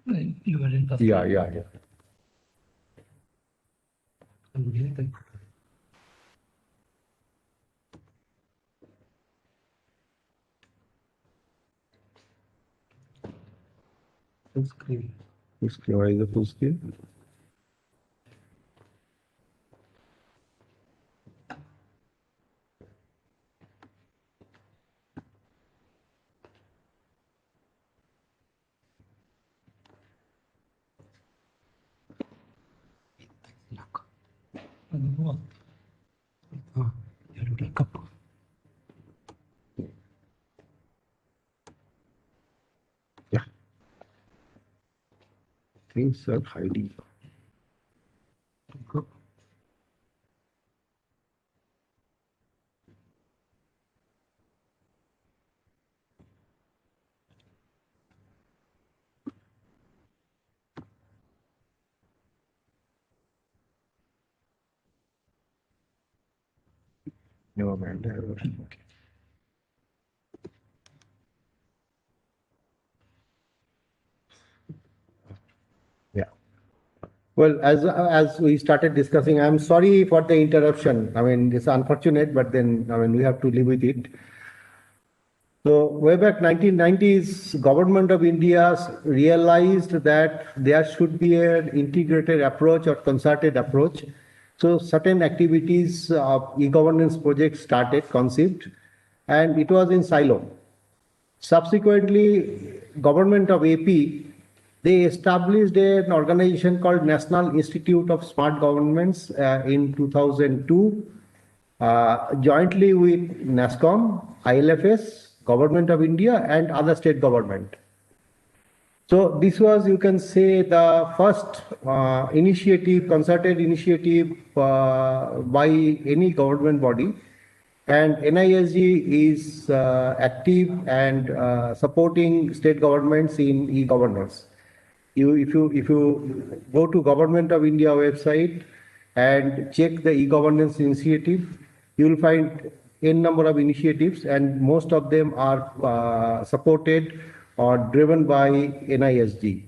You were in the Yeah. full screen. Why is the full screen? Ano? Jरूरी कब? Yeah. Things are hiding. Never mind. Okay. Yeah. Well, as we started discussing, I'm sorry for the interruption. I mean, it's unfortunate, but then I mean we have to live with it. So way back 1990s, government of India realized that there should be an integrated approach or concerted approach. So certain activities of e-governance projects started, conceived, and it was in silo. Subsequently, government of AP, they established an organization called National Institute of Smart Governments in 2002, jointly with NASCOM, ILFS, Government of India, and other state government. So this was, you can say, the first initiative, concerted initiative by any government body, and NISG is active and supporting state governments in e-governance. If you go to Government of India website and check the e-governance initiative, you will find n number of initiatives, and most of them are supported or driven by NISG.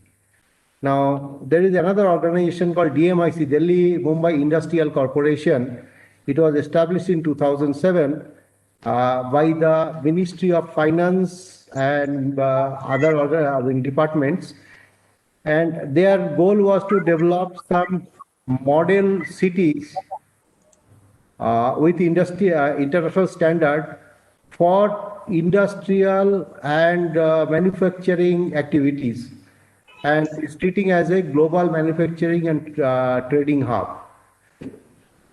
Now, there is another organization called DMIC, Delhi Mumbai Industrial Corporation. It was established in 2007 by the Ministry of Finance and other departments. And their goal was to develop some model cities with international standard for industrial and manufacturing activities, and is treating as a global manufacturing and trading hub.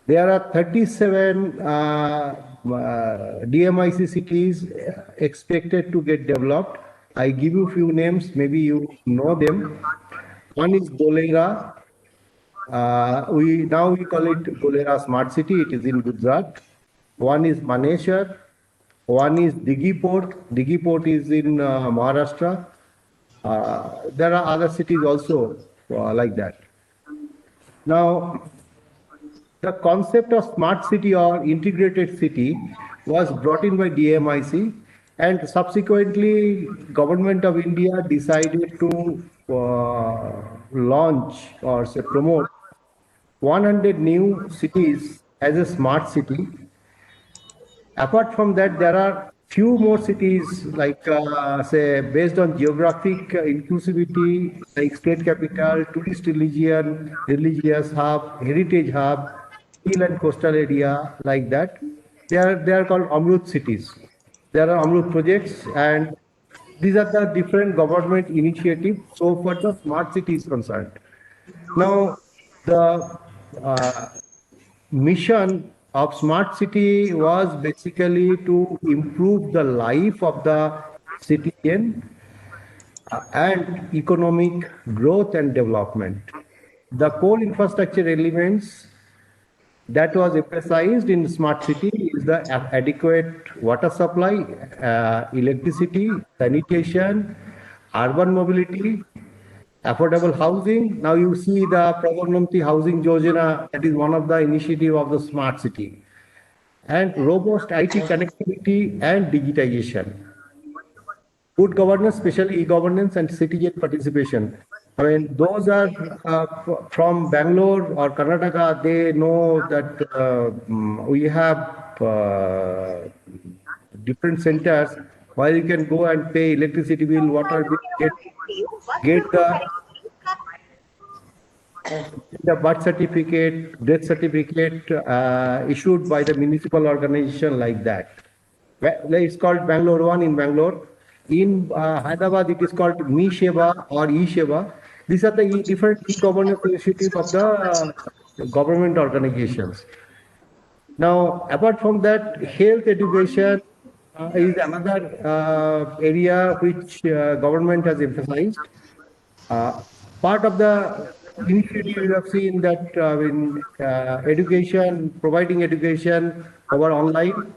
There are 37 DMIC cities expected to get developed. I give you few names, maybe you know them. One is Dholera. We call it Dholera Smart City. It is in Gujarat. One is Manesar. One is Digiport. Digiport is in Maharashtra. There are other cities also like that. Now, the concept of smart city or integrated city was brought in by DMIC, and subsequently Government of India decided to launch or say promote 100 new cities as a smart city. Apart from that, there are few more cities like say based on geographic inclusivity, like state capital, tourist religion, religious hub, heritage hub, hill and coastal area, like that. They are called Amrut cities. There are Amrut projects, and these are the different government initiatives. So for the smart city is concerned. Now, the mission of smart city was basically to improve the life of the citizen and economic growth and development. The core infrastructure elements that was emphasized in smart city is the adequate water supply, electricity, sanitation, urban mobility, affordable housing. Now you see the Pradhan Mantri Housing Yojana, that is one of the initiative of the smart city, and robust IT connectivity and digitization. Good governance, especially e-governance and citizen participation. I mean, those are from Bangalore or Karnataka, they know that we have different centers where you can go and pay electricity bill, water bill, get the birth certificate, death certificate issued by the municipal organization like that. It's called Bangalore One in Bangalore. In Hyderabad, it is called Mi Sheva or E Sheva. These are the different e-governance initiatives of the government organizations. Now, apart from that, health education is another area which government has emphasized. Part of the initiative you have seen that in education, providing education over online.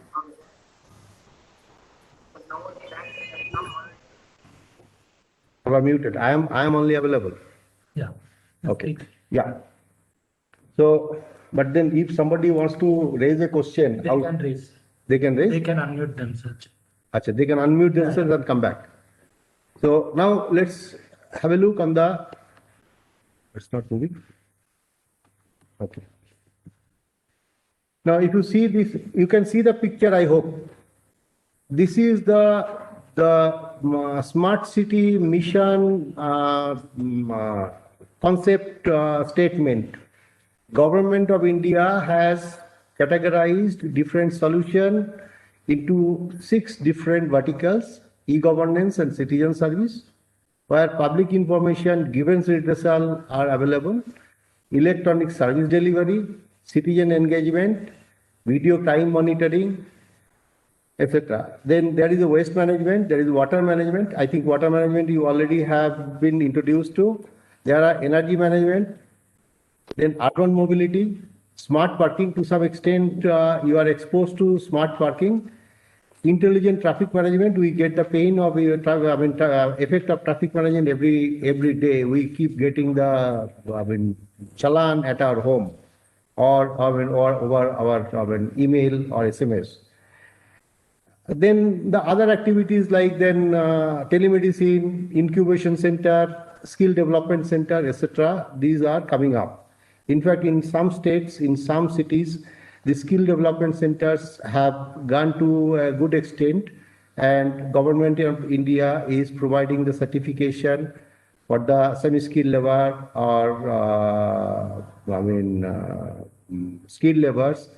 You are muted. I am only available. Yeah. Okay. Yeah. So, but then if somebody wants to raise a question, They can raise. They can raise? They can unmute themselves. Achha, they can unmute themselves and come back. So now let's have a look on the. It's not moving. Okay. Now, if you see this, you can see the picture. I hope this is the smart city mission concept statement. Government of India has categorized different solution into 6 different verticals: e-governance and citizen service, where public information, grievance redressal are available, electronic service delivery, citizen engagement, video time monitoring, etc. Then there is a waste management, there is water management. I think water management you already have been introduced to. There are energy management, then urban mobility, smart parking to some extent you are exposed to smart parking, intelligent traffic management. We get the pain of effect of traffic management every day. We keep getting the challan at our home or over our email or SMS. Then the other activities like then telemedicine, incubation center, skill development center, etc. These are coming up. In fact, in some states, in some cities, the skill development centers have gone to a good extent, and Government of India is providing the certification for the semi-skilled labor or skilled laborers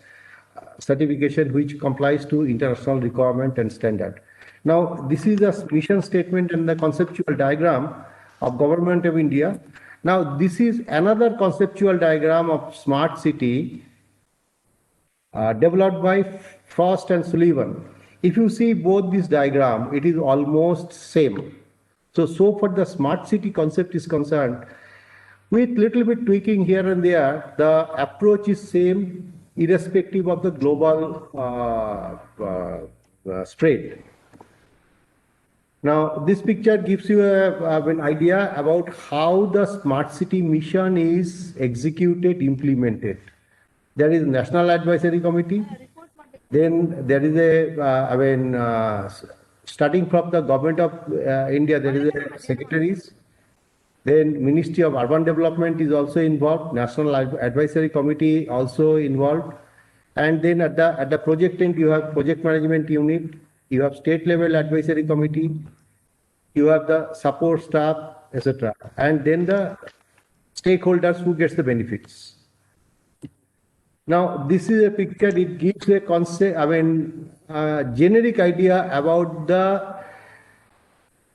certification which complies to international requirement and standard. Now, this is a mission statement and the conceptual diagram of Government of India. Now, this is another conceptual diagram of smart city developed by Frost and Sullivan. If you see both this diagram, it is almost same. So for the smart city concept is concerned, with little bit tweaking here and there, the approach is same irrespective of the global spread. Now, this picture gives you an idea about how the smart city mission is executed, implemented. There is National Advisory Committee. Then there is a, starting from the Government of India, there is a secretaries. Then Ministry of Urban Development is also involved. National Advisory Committee also involved. And then at the project end, you have project management unit. You have state level advisory committee. You have the support staff, etc. And then the stakeholders who gets the benefits. Now, this is a picture. It gives a concept, generic idea about the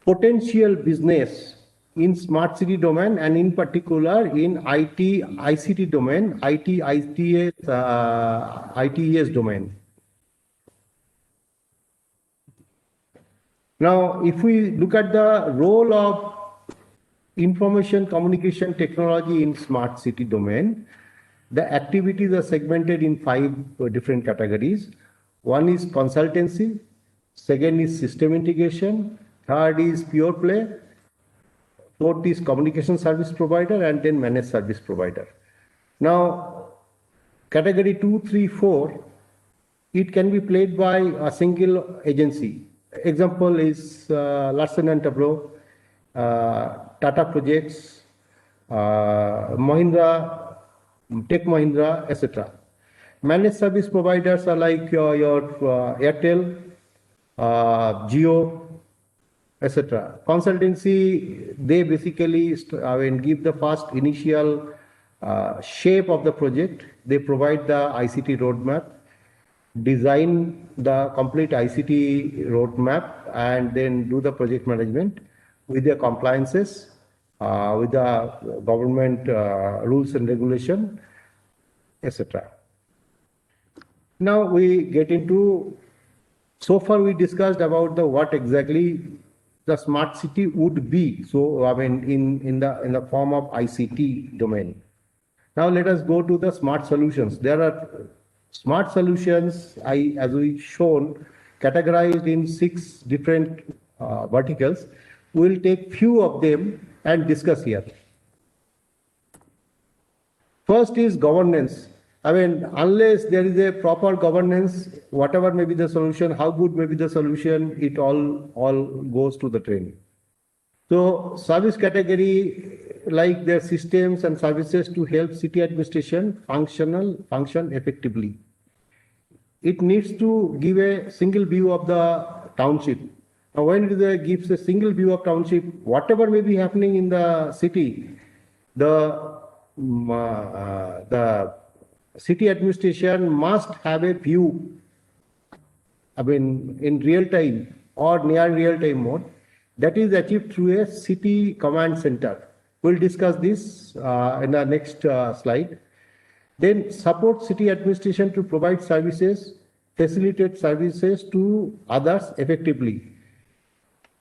potential business in smart city domain and in particular in IT, ICT domain, ITES domain. Now, if we look at the role of information communication technology in smart city domain, the activities are segmented in 5 different categories. One is consultancy, second is system integration, third is pure play, fourth is communication service provider, and then managed service provider. Now, category 2, 3, 4, it can be played by a single agency. Example is Larsen & Toubro, Tata Projects, Mahindra, Tech Mahindra, etc. Managed service providers are like your Airtel, Jio, etc. Consultancy, they basically give the first initial shape of the project. They provide the ICT roadmap, design the complete ICT roadmap, and then do the project management with the compliances, with the government rules and regulation, etc. Now we get into, so far we discussed about the what exactly the smart city would be. So in the form of ICT domain. Now let us go to the smart solutions. There are smart solutions, as we shown, categorized in 6 different verticals. We'll take few of them and discuss here. First is governance. Unless there is a proper governance, whatever may be the solution, how good may be the solution, it all goes to the drain. So service category, like their systems and services to help city administration function effectively. It needs to give a single view of the township. Now, when it gives a single view of township, whatever may be happening in the city, the city administration must have a view, in real time or near real time mode. That is achieved through a city command center. We'll discuss this in the next slide. Then support city administration to provide services, facilitate services to others effectively.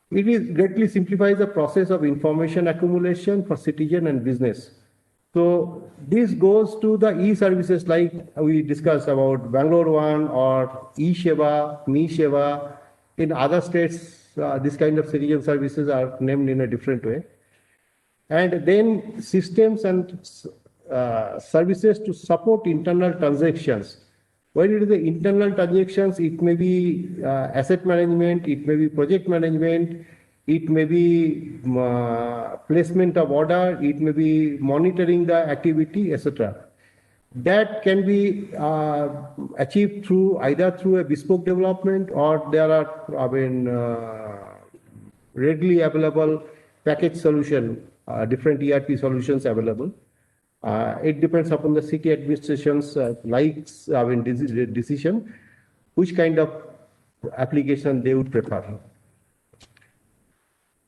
It is greatly simplifies the process of information accumulation for citizen and business. So this goes to the e-services like we discussed about Bangalore One or eSeva, MeSeva. In other states, this kind of citizen services are named in a different way. And then systems and services to support internal transactions. When it is the internal transactions, it may be asset management, it may be project management, it may be placement of order, it may be monitoring the activity, etc. That can be achieved through either through a bespoke development, or there are readily available package solution, different ERP solutions available. It depends upon the city administration's decision, which kind of application they would prefer.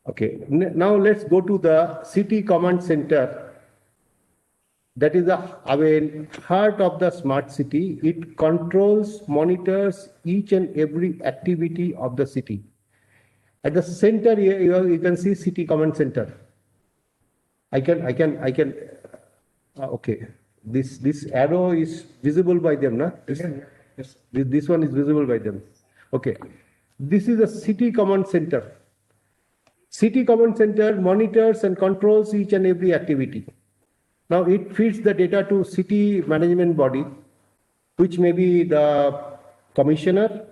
Okay, now let's go to the city command center. That is the heart of the smart city. It controls, monitors each and every activity of the city. At the center here, you can see city command center. Okay. This arrow is visible by them, na? Yes. This one is visible by them. Okay. This is a city command center. City command center monitors and controls each and every activity. Now it feeds the data to city management body, which may be the commissioner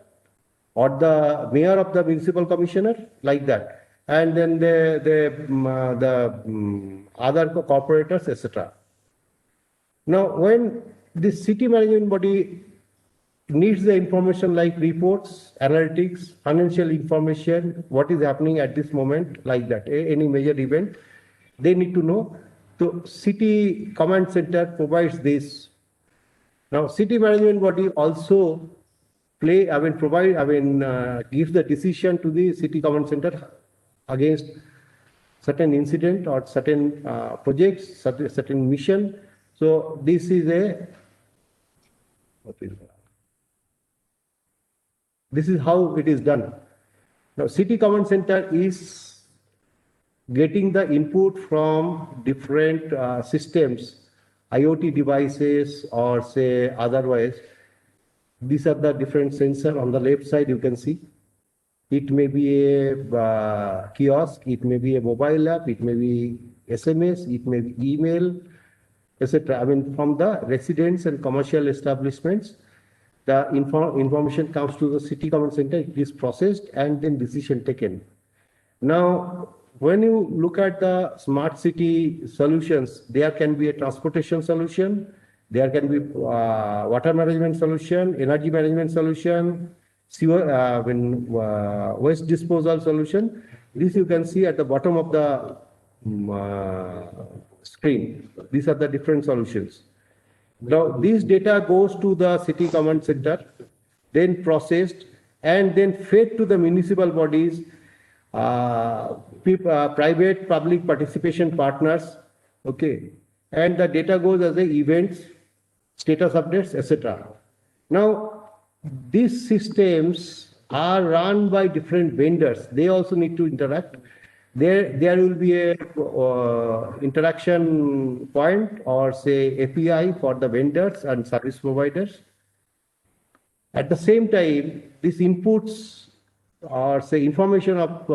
or the mayor of the municipal commissioner, like that, and then the other corporators, etc. Now, when this city management body needs the information like reports, analytics, financial information, what is happening at this moment, like that, any major event, they need to know. So, city command center provides this. Now, city management body also gives the decision to the city command center against certain incident or certain projects, certain mission. So this is this is how it is done. Now, city command center is getting the input from different systems, IoT devices, or say otherwise. These are the different sensors on the left side. You can see it may be a kiosk, it may be a mobile app, it may be SMS, it may be email, etc. From the residents and commercial establishments, the information comes to the city command center, it is processed and then decision taken. Now, when you look at the smart city solutions, there can be a transportation solution, there can be water management solution, energy management solution, sewer, waste disposal solution. This you can see at the bottom of the screen. These are the different solutions. Now, this data goes to the city command center, then processed, and then fed to the municipal bodies, private public participation partners, okay, and the data goes as a events, status updates, etc. Now, these systems are run by different vendors. They also need to interact. There will be a interaction point or say API for the vendors and service providers. At the same time, these inputs or say information of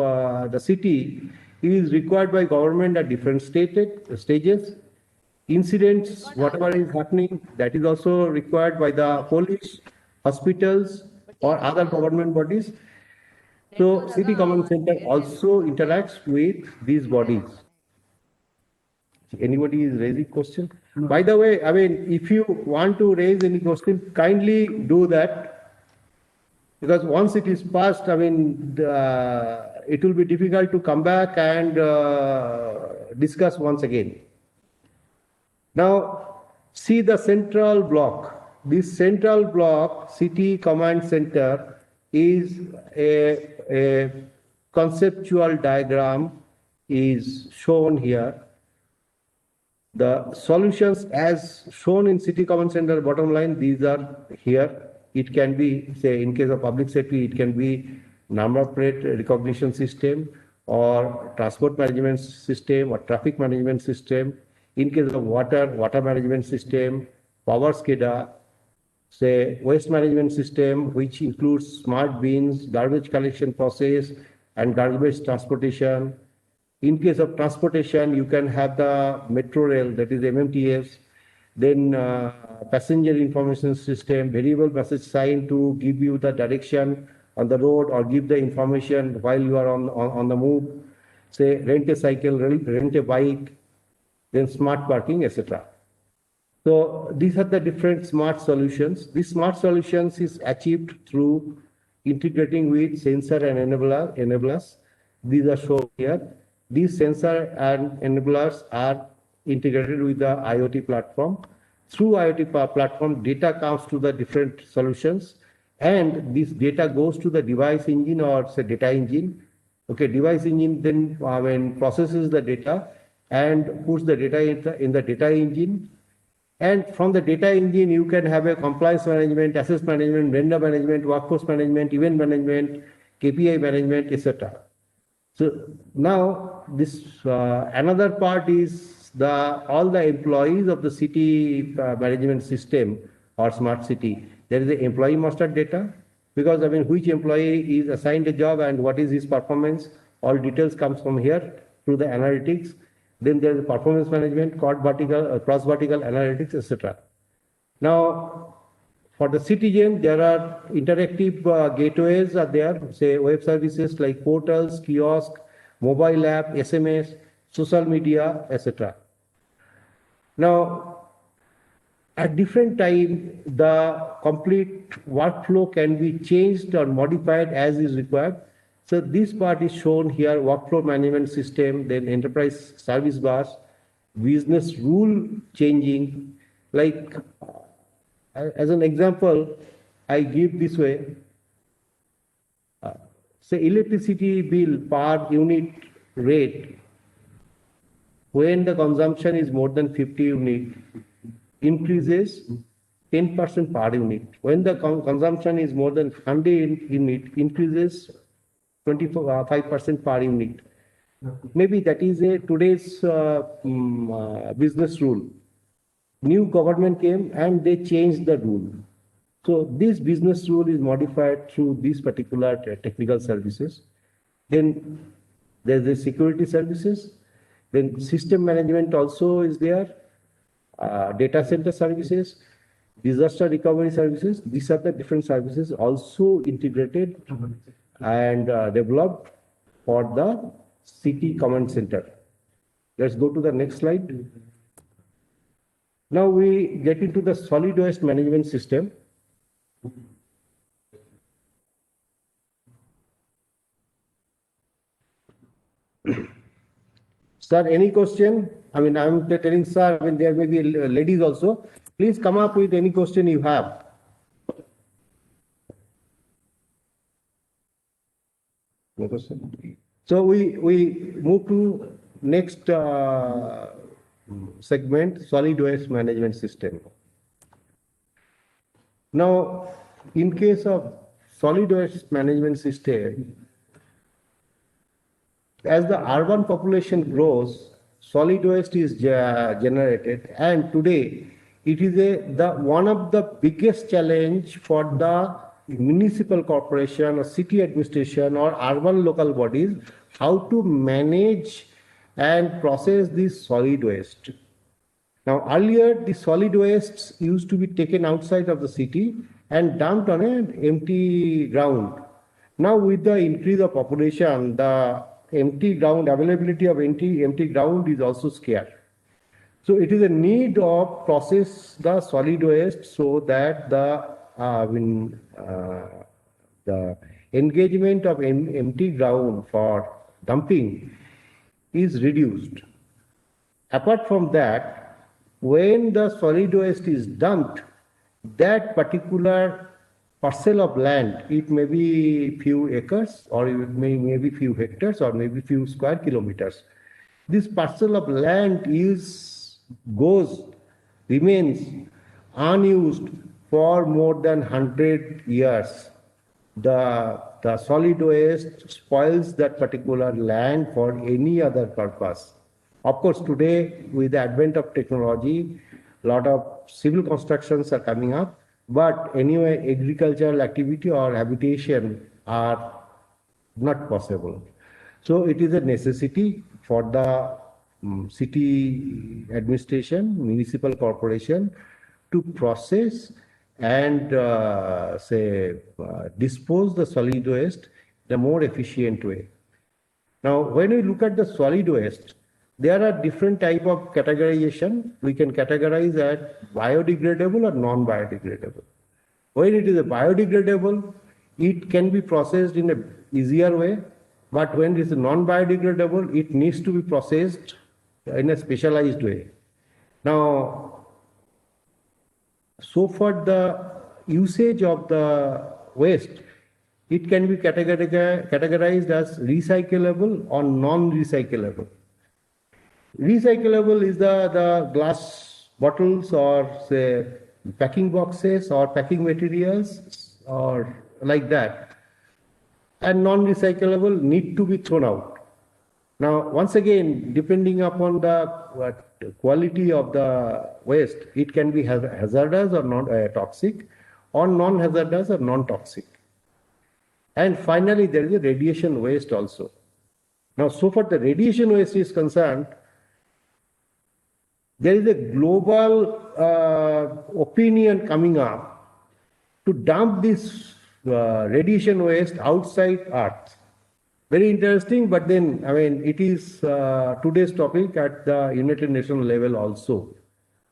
the city is required by government at different stages. Incidents, whatever is happening, that is also required by the police, hospitals, or other government bodies. So city command center also interacts with these bodies. Anybody is raising question? By the way, I mean, if you want to raise any question, kindly do that, because once it is passed, I mean, it will be difficult to come back and discuss once again. Now, see the central block. This central block, city command center, is a conceptual diagram is shown here. The solutions as shown in city command center bottom line, these are here. It can be, say, in case of public safety, it can be number plate recognition system or transport management system or traffic management system. In case of water management system, power SCADA, say waste management system, which includes smart bins, garbage collection process, and garbage transportation. In case of transportation, you can have the metro rail, that is MMTS, then passenger information system, variable message sign to give you the direction on the road or give the information while you are on the move, say rent a cycle, rent a bike, then smart parking, etc. So these are the different smart solutions. These smart solutions is achieved through integrating with sensor and enablers. These are shown here. These sensor and enablers are integrated with the IoT platform. Through IoT platform, data comes to the different solutions, and this data goes to the device engine or say data engine. Okay, device engine then processes the data and puts the data in the data engine. And from the data engine, you can have a compliance management, asset management, vendor management, workforce management, event management, KPI management, etc. So now this another part is all the employees of the city management system or smart city. There is the employee master data, because I mean which employee is assigned a job and what is his performance. All details comes from here through the analytics. Then there is performance management, cross vertical analytics, etc. Now, for the citizen, there are interactive gateways are there, say web services like portals, kiosk, mobile app, SMS, social media, etc. Now, at different time, the complete workflow can be changed or modified as is required. So this part is shown here, workflow management system, then enterprise service bus, business rule changing. Like as an example, I give this way. Say electricity bill per unit rate, when the consumption is more than 50 unit, increases 10% per unit. When the consumption is more than 100 unit, increases 25% per unit. Maybe that is today's business rule. New government came and they changed the rule. So this business rule is modified through these particular technical services. Then there's the security services. Then system management also is there. Data center services, disaster recovery services. These are the different services also integrated and developed for the city command center. Let's go to the next slide. Now we get into the solid waste management system. Sir, any question? I mean, I'm telling sir, I mean, there may be ladies also. Please come up with any question you have. No question. So we move to next segment, solid waste management system. Now, in case of solid waste management system, as the urban population grows, solid waste is generated, and today it is one of the biggest challenge for the municipal corporation or city administration or urban local bodies how to manage and process this solid waste. Now, earlier the solid wastes used to be taken outside of the city and dumped on an empty ground. Now, with the increase of population, the empty ground, availability of empty ground is also scarce. So it is a need of process the solid waste so that the engagement of empty ground for dumping is reduced. Apart from that, when the solid waste is dumped, that particular parcel of land, it may be few acres or it may be few hectares or maybe few square kilometers. This parcel of land remains unused for more than 100 years. The solid waste spoils that particular land for any other purpose. Of course, today with the advent of technology, a lot of civil constructions are coming up. But anyway, agricultural activity or habitation are not possible. So it is a necessity for the city administration, municipal corporation to process and dispose the solid waste in a more efficient way. Now, when we look at the solid waste, there are different type of categorization. We can categorize as biodegradable or non-biodegradable. When it is a biodegradable, it can be processed in an easier way. But when it is non-biodegradable, it needs to be processed in a specialized way. Now, so for the usage of the waste, it can be categorized as recyclable or non-recyclable. Recyclable is the glass bottles or say packing boxes or packing materials or like that. And non-recyclable need to be thrown out. Now, once again, depending upon the quality of the waste, it can be hazardous or non-toxic or non-hazardous or non-toxic. And finally, there is a radiation waste also. Now, so far the radiation waste is concerned, there is a global opinion coming up to dump this radiation waste outside Earth. Very interesting, but then, I mean, it is today's topic at the United Nations level also.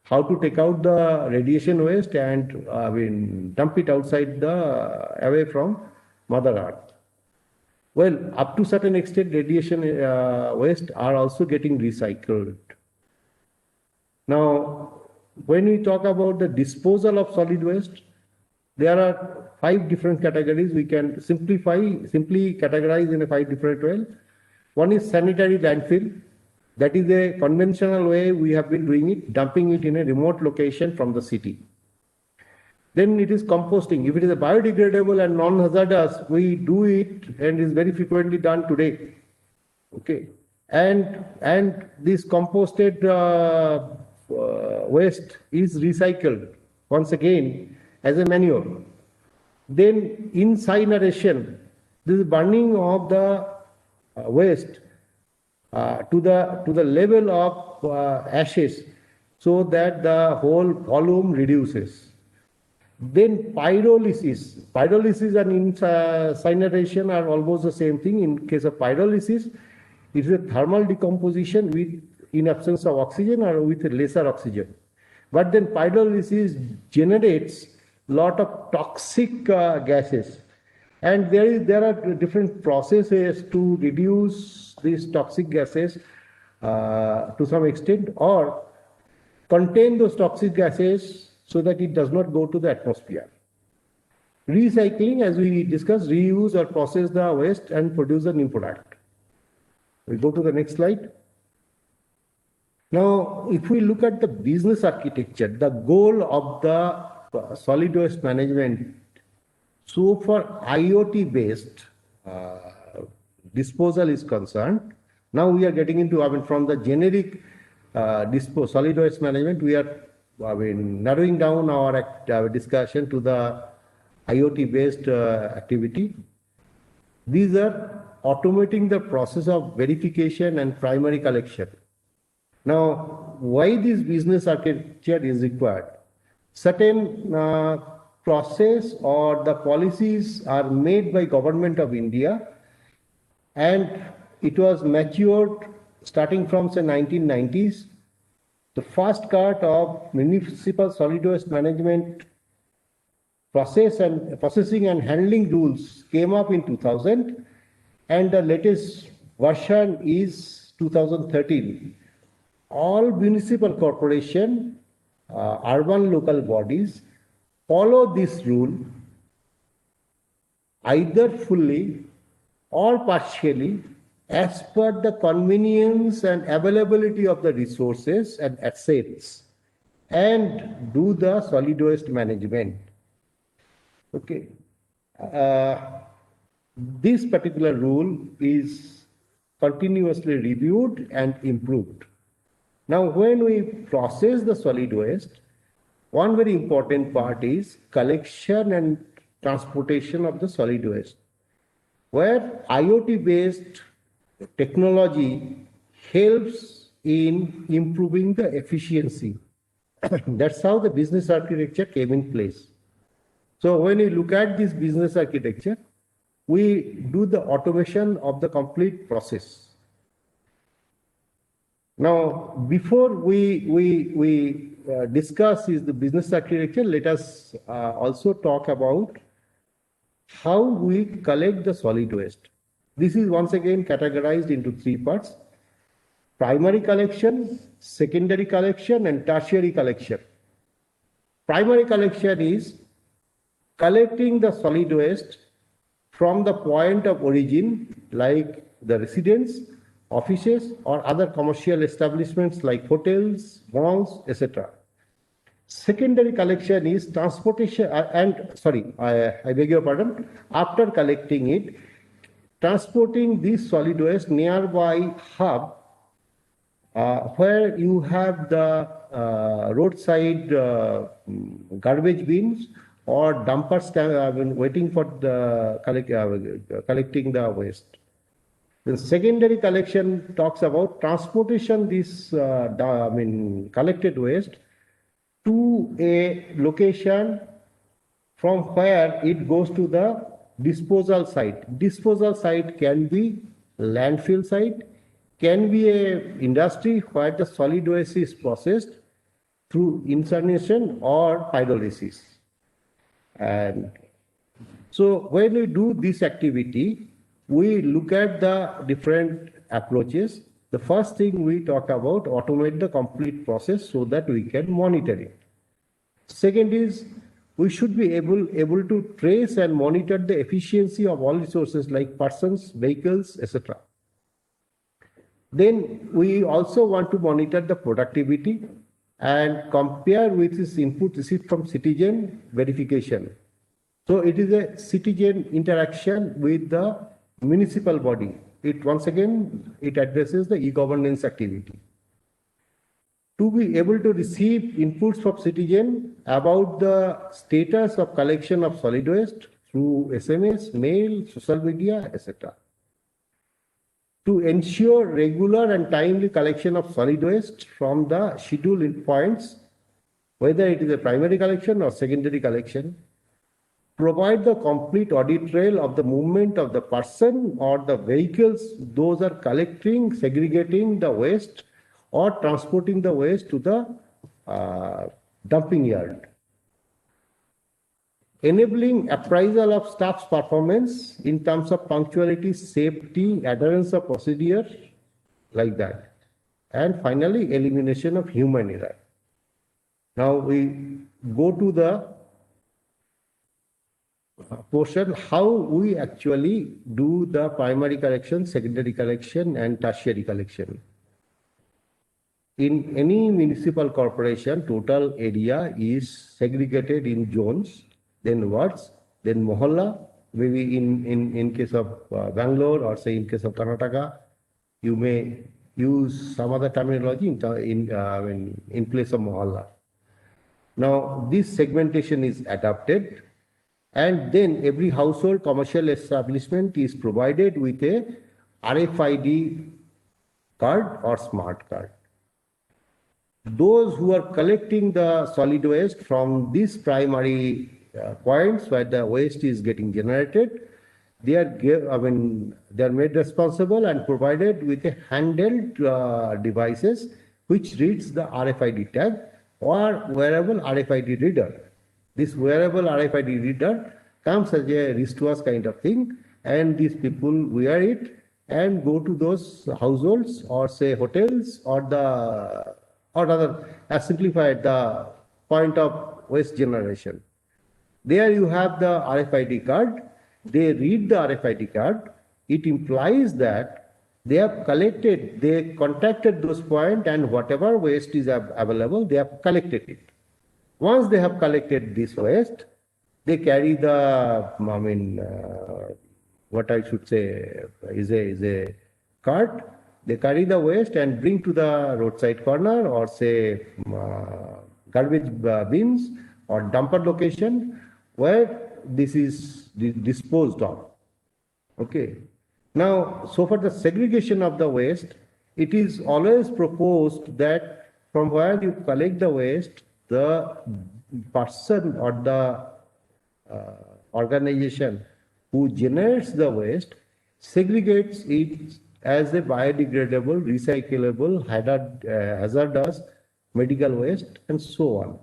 How to take out the radiation waste and dump it outside away from Mother Earth. Well, up to certain extent, radiation waste are also getting recycled. Now, when we talk about the disposal of solid waste, there are 5 different categories. We can simply categorize in a 5 different ways. One is sanitary landfill. That is a conventional way we have been doing it, dumping it in a remote location from the city. Then it is composting. If it is a biodegradable and non-hazardous, we do it and is very frequently done today. Okay, and this composted waste is recycled once again as a manure. Then incineration, this burning of the waste to the level of ashes so that the whole volume reduces. Then pyrolysis. Pyrolysis and incineration are almost the same thing. In case of pyrolysis, It is a thermal decomposition with in absence of oxygen or with lesser oxygen. But then pyrolysis generates lot of toxic gases, and there are different processes to reduce these toxic gases to some extent, or contain those toxic gases so that it does not go to the atmosphere. Recycling, as we discussed, reuse or process the waste and produce a new product. We go to the next slide. Now, if we look at the business architecture, the goal of the solid waste management, so for IoT based disposal is concerned, now we are getting into, from the generic solid waste management, we are narrowing down our discussion to the IoT based activity. These are automating the process of verification and primary collection. Now, why this business architecture is required? Certain process or the policies are made by Government of India, and it was matured starting from say 1990s. The first cut of municipal solid waste management processing and handling rules came up in 2000, and the latest version is 2013. All municipal corporation, urban local bodies follow this rule either fully or partially as per the convenience and availability of the resources and assets, and do the solid waste management. Okay. This particular rule is continuously reviewed and improved. Now, when we process the solid waste, one very important part is collection and transportation of the solid waste, where IoT-based technology helps in improving the efficiency. That's how the business architecture came in place. So when we look at this business architecture, we do the automation of the complete process. Now, before we discuss is the business architecture, let us also talk about how we collect the solid waste. This is once again categorized into three parts: primary collection, secondary collection, and tertiary collection. Primary collection is collecting the solid waste from the point of origin, like the residence, offices, or other commercial establishments like hotels, malls, etc. Secondary collection is transportation, I beg your pardon, after collecting it, transporting this solid waste nearby hub where you have the roadside garbage bins or dumpers waiting for the collecting the waste. The secondary collection talks about transportation this collected waste to a location from where it goes to the disposal site. Disposal site can be landfill site, can be a industry where the solid waste is processed through incineration or pyrolysis. And so when we do this activity, we look at the different approaches. The first thing we talk about, automate the complete process so that we can monitor it. Second is, we should be able to trace and monitor the efficiency of all resources like persons, vehicles, etc. Then we also want to monitor the productivity and compare with this input received from citizen verification. So it is a citizen interaction with the municipal body. It once again, it addresses the e-governance activity. To be able to receive inputs from citizen about the status of collection of solid waste through SMS, mail, social media, etc. To ensure regular and timely collection of solid waste from the scheduled points, whether it is a primary collection or secondary collection. provide the complete audit trail of the movement of the person or the vehicles those are collecting, segregating the waste or transporting the waste to the dumping yard. Enabling appraisal of staff's performance in terms of punctuality, safety, adherence of procedure, like that. And finally, elimination of human error. Now we go to the portion how we actually do the primary collection, secondary collection, and tertiary collection. In any municipal corporation, total area is segregated in zones, then wards, then mohalla. Maybe in case of Bangalore or say in case of Karnataka, you may use some other terminology in place of mohalla. Now this segmentation is adopted, and then every household commercial establishment is provided with a RFID card or smart card. Those who are collecting the solid waste from these primary points where the waste is getting generated, they are made responsible and provided with a handheld devices which reads the RFID tag or wearable RFID reader. This wearable RFID reader comes as a wristwatch kind of thing, and these people wear it and go to those households or say hotels or rather as simplified the point of waste generation. There you have the RFID card. They read the RFID card. It implies that they have collected, they contacted those points, and whatever waste is available, they have collected it. Once they have collected this waste, they carry the, what I should say is a cart. They carry the waste and bring to the roadside corner or say garbage bins or dumper location where this is disposed of. Okay. Now, so for the segregation of the waste, it is always proposed that from where you collect the waste, the person or the organization who generates the waste segregates it as a biodegradable, recyclable, hazardous, medical waste, and so on.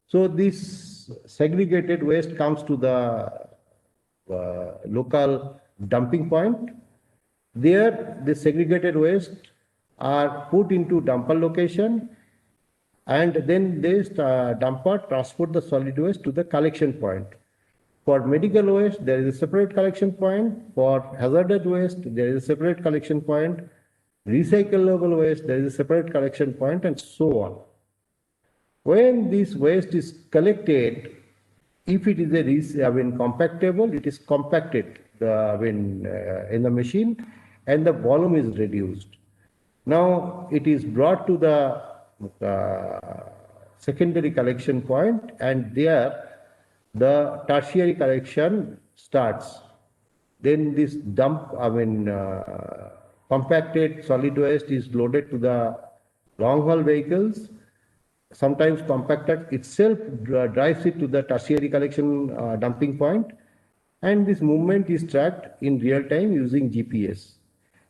So this segregated waste comes to the local dumping point. There, the segregated waste are put into dumper location, and then this dumper transport the solid waste to the collection point. For medical waste, there is a separate collection point. For hazardous waste, there is a separate collection point. Recyclable waste, there is a separate collection point, and so on. When this waste is collected, if it is compactable, it is compacted in the machine, and the volume is reduced. Now it is brought to the secondary collection point, and there the tertiary collection starts. Then this compacted solid waste is loaded to the long haul vehicles. Sometimes compactor itself drives it to the tertiary collection dumping point, and this movement is tracked in real time using GPS.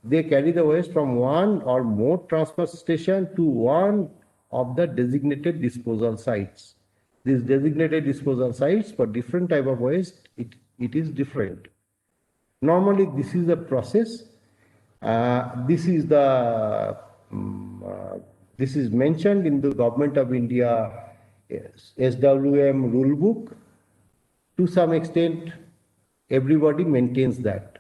They carry the waste from one or more transfer station to one of the designated disposal sites. These designated disposal sites for different type of waste, it is different. Normally, this is the process. This is mentioned in the Government of India SWM rule book. To some extent, everybody maintains that.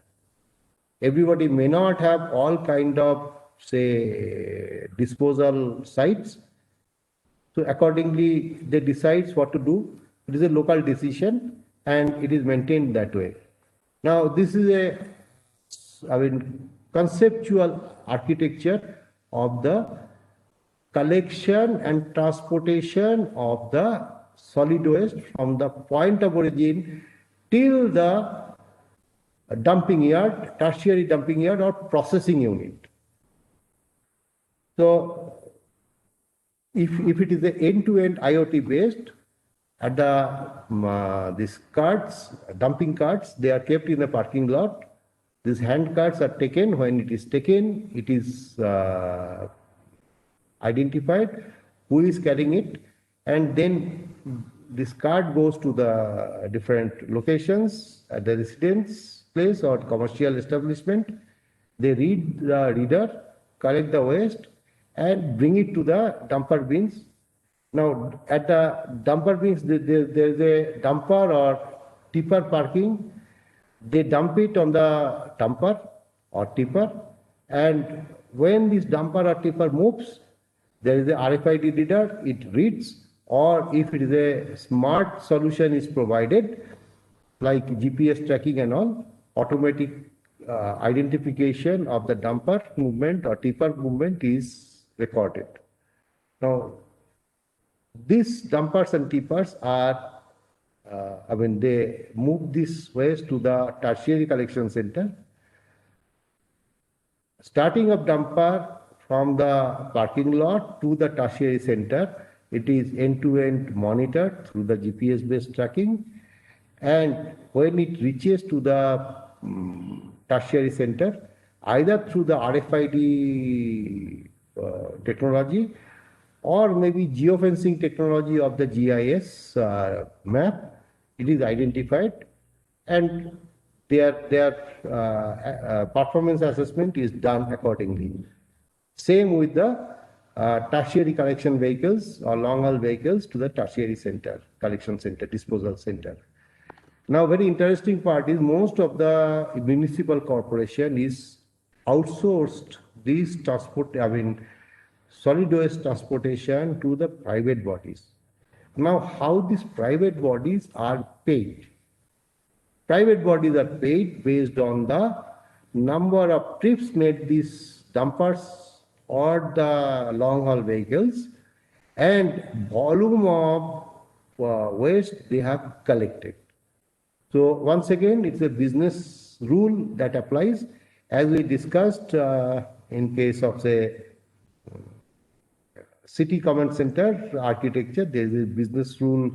Everybody may not have all kind of, say, disposal sites. So accordingly, they decide what to do. It is a local decision and it is maintained that way. Now, this is a conceptual architecture of the collection and transportation of the solid waste from the point of origin till the dumping yard, tertiary dumping yard or processing unit. So if it is an end-to-end IoT based, At the these carts, dumping carts, they are kept in the parking lot. These hand carts are taken. When it is taken, it is identified who is carrying it, and then this card goes to the different locations at the residence place or commercial establishment. They read the reader, collect the waste, and bring it to the dumper bins. Now, at the dumper bins, there is a dumper or tipper parking. They dump it on the dumper or tipper, and when this dumper or tipper moves, there is a RFID reader, it reads, or if it is a smart solution is provided, like GPS tracking and all, automatic identification of the dumper movement or tipper movement is recorded. Now, these dumpers and tippers are, they move this waste to the tertiary collection center. Starting of dumper from the parking lot to the tertiary center, it is end-to-end monitored through the GPS-based tracking. And when it reaches to the tertiary center, either through the RFID technology or maybe geofencing technology of the GIS map, it is identified, and their performance assessment is done accordingly. Same with the tertiary collection vehicles or long haul vehicles to the tertiary center, collection center, disposal center. Now, very interesting part is most of the municipal corporation is outsourced these solid waste transportation to the private bodies. Now, how these private bodies are paid? Private bodies are paid based on the number of trips made these dumpers or the long haul vehicles and volume of waste they have collected. So once again, it's a business rule that applies. As we discussed in case of, say, city command center architecture, there is a business rule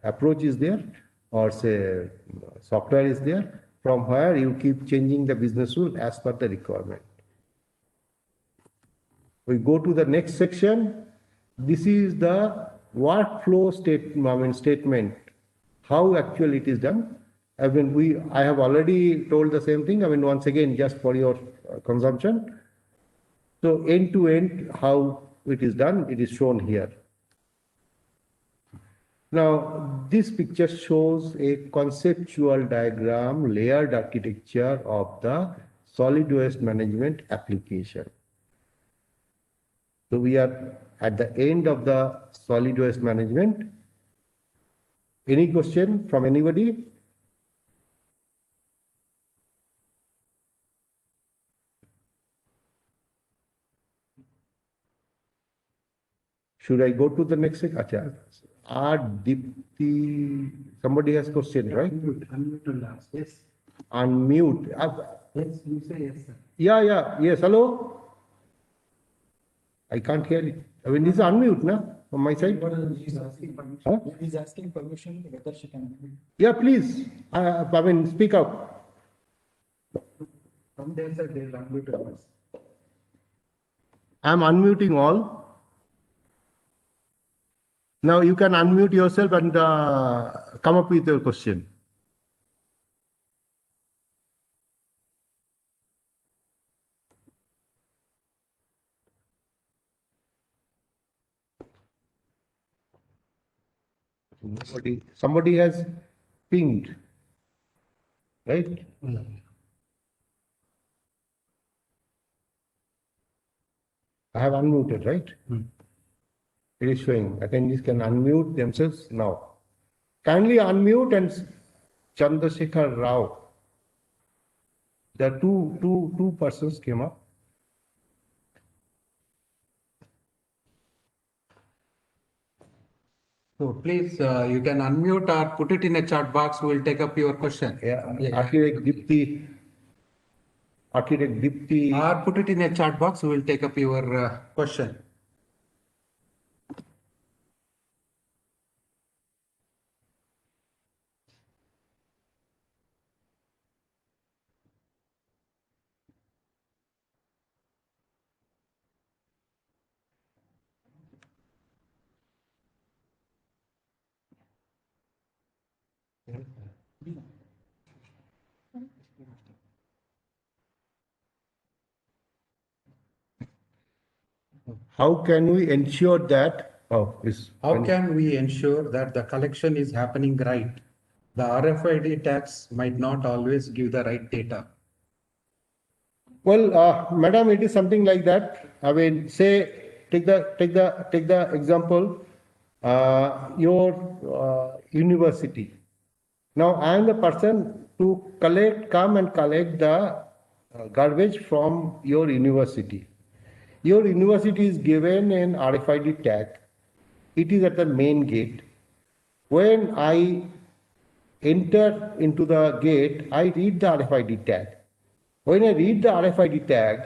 approach is there, or say software is there, from where you keep changing the business rule as per the requirement. We go to the next section. This is the workflow statement, how actually it is done. I have already told the same thing. Once again, just for your consumption. So end to end, how it is done, it is shown here. Now, this picture shows a conceptual diagram, layered architecture of the solid waste management application. So we are at the end of the solid waste management. Any question from anybody? Should I go to the next section? Acha. Dipti, somebody has question, right? Unmute and ask. Yes. Unmute. Yes, you say yes, sir. Yeah. Yes, hello? I can't hear it. This is unmute, na? From my side. He's asking permission. Huh? He's asking permission whether she can unmute. Yeah, please. Speak up. From their side, they will unmute us. I'm unmuting all. Now you can unmute yourself and come up with your question. Somebody has pinged, right? I have unmuted, right? It is showing. Attendees can unmute themselves now. Kindly unmute and Chandrasekhar Rao. There are two persons came up. So please, you can unmute or put it in a chat box. We will take up your question. Yeah. Architect Dipti. Or put it in a chat box. We will take up your question. How can we ensure that? Oh, is How can we ensure that the collection is happening right? The RFID tags might not always give the right data. well, madam, it is something like that. I mean, say, take the example, your university. Now, I am the person to come and collect the garbage from your university. Your university is given an RFID tag. It is at the main gate. When I enter into the gate, I read the RFID tag. When I read the RFID tag,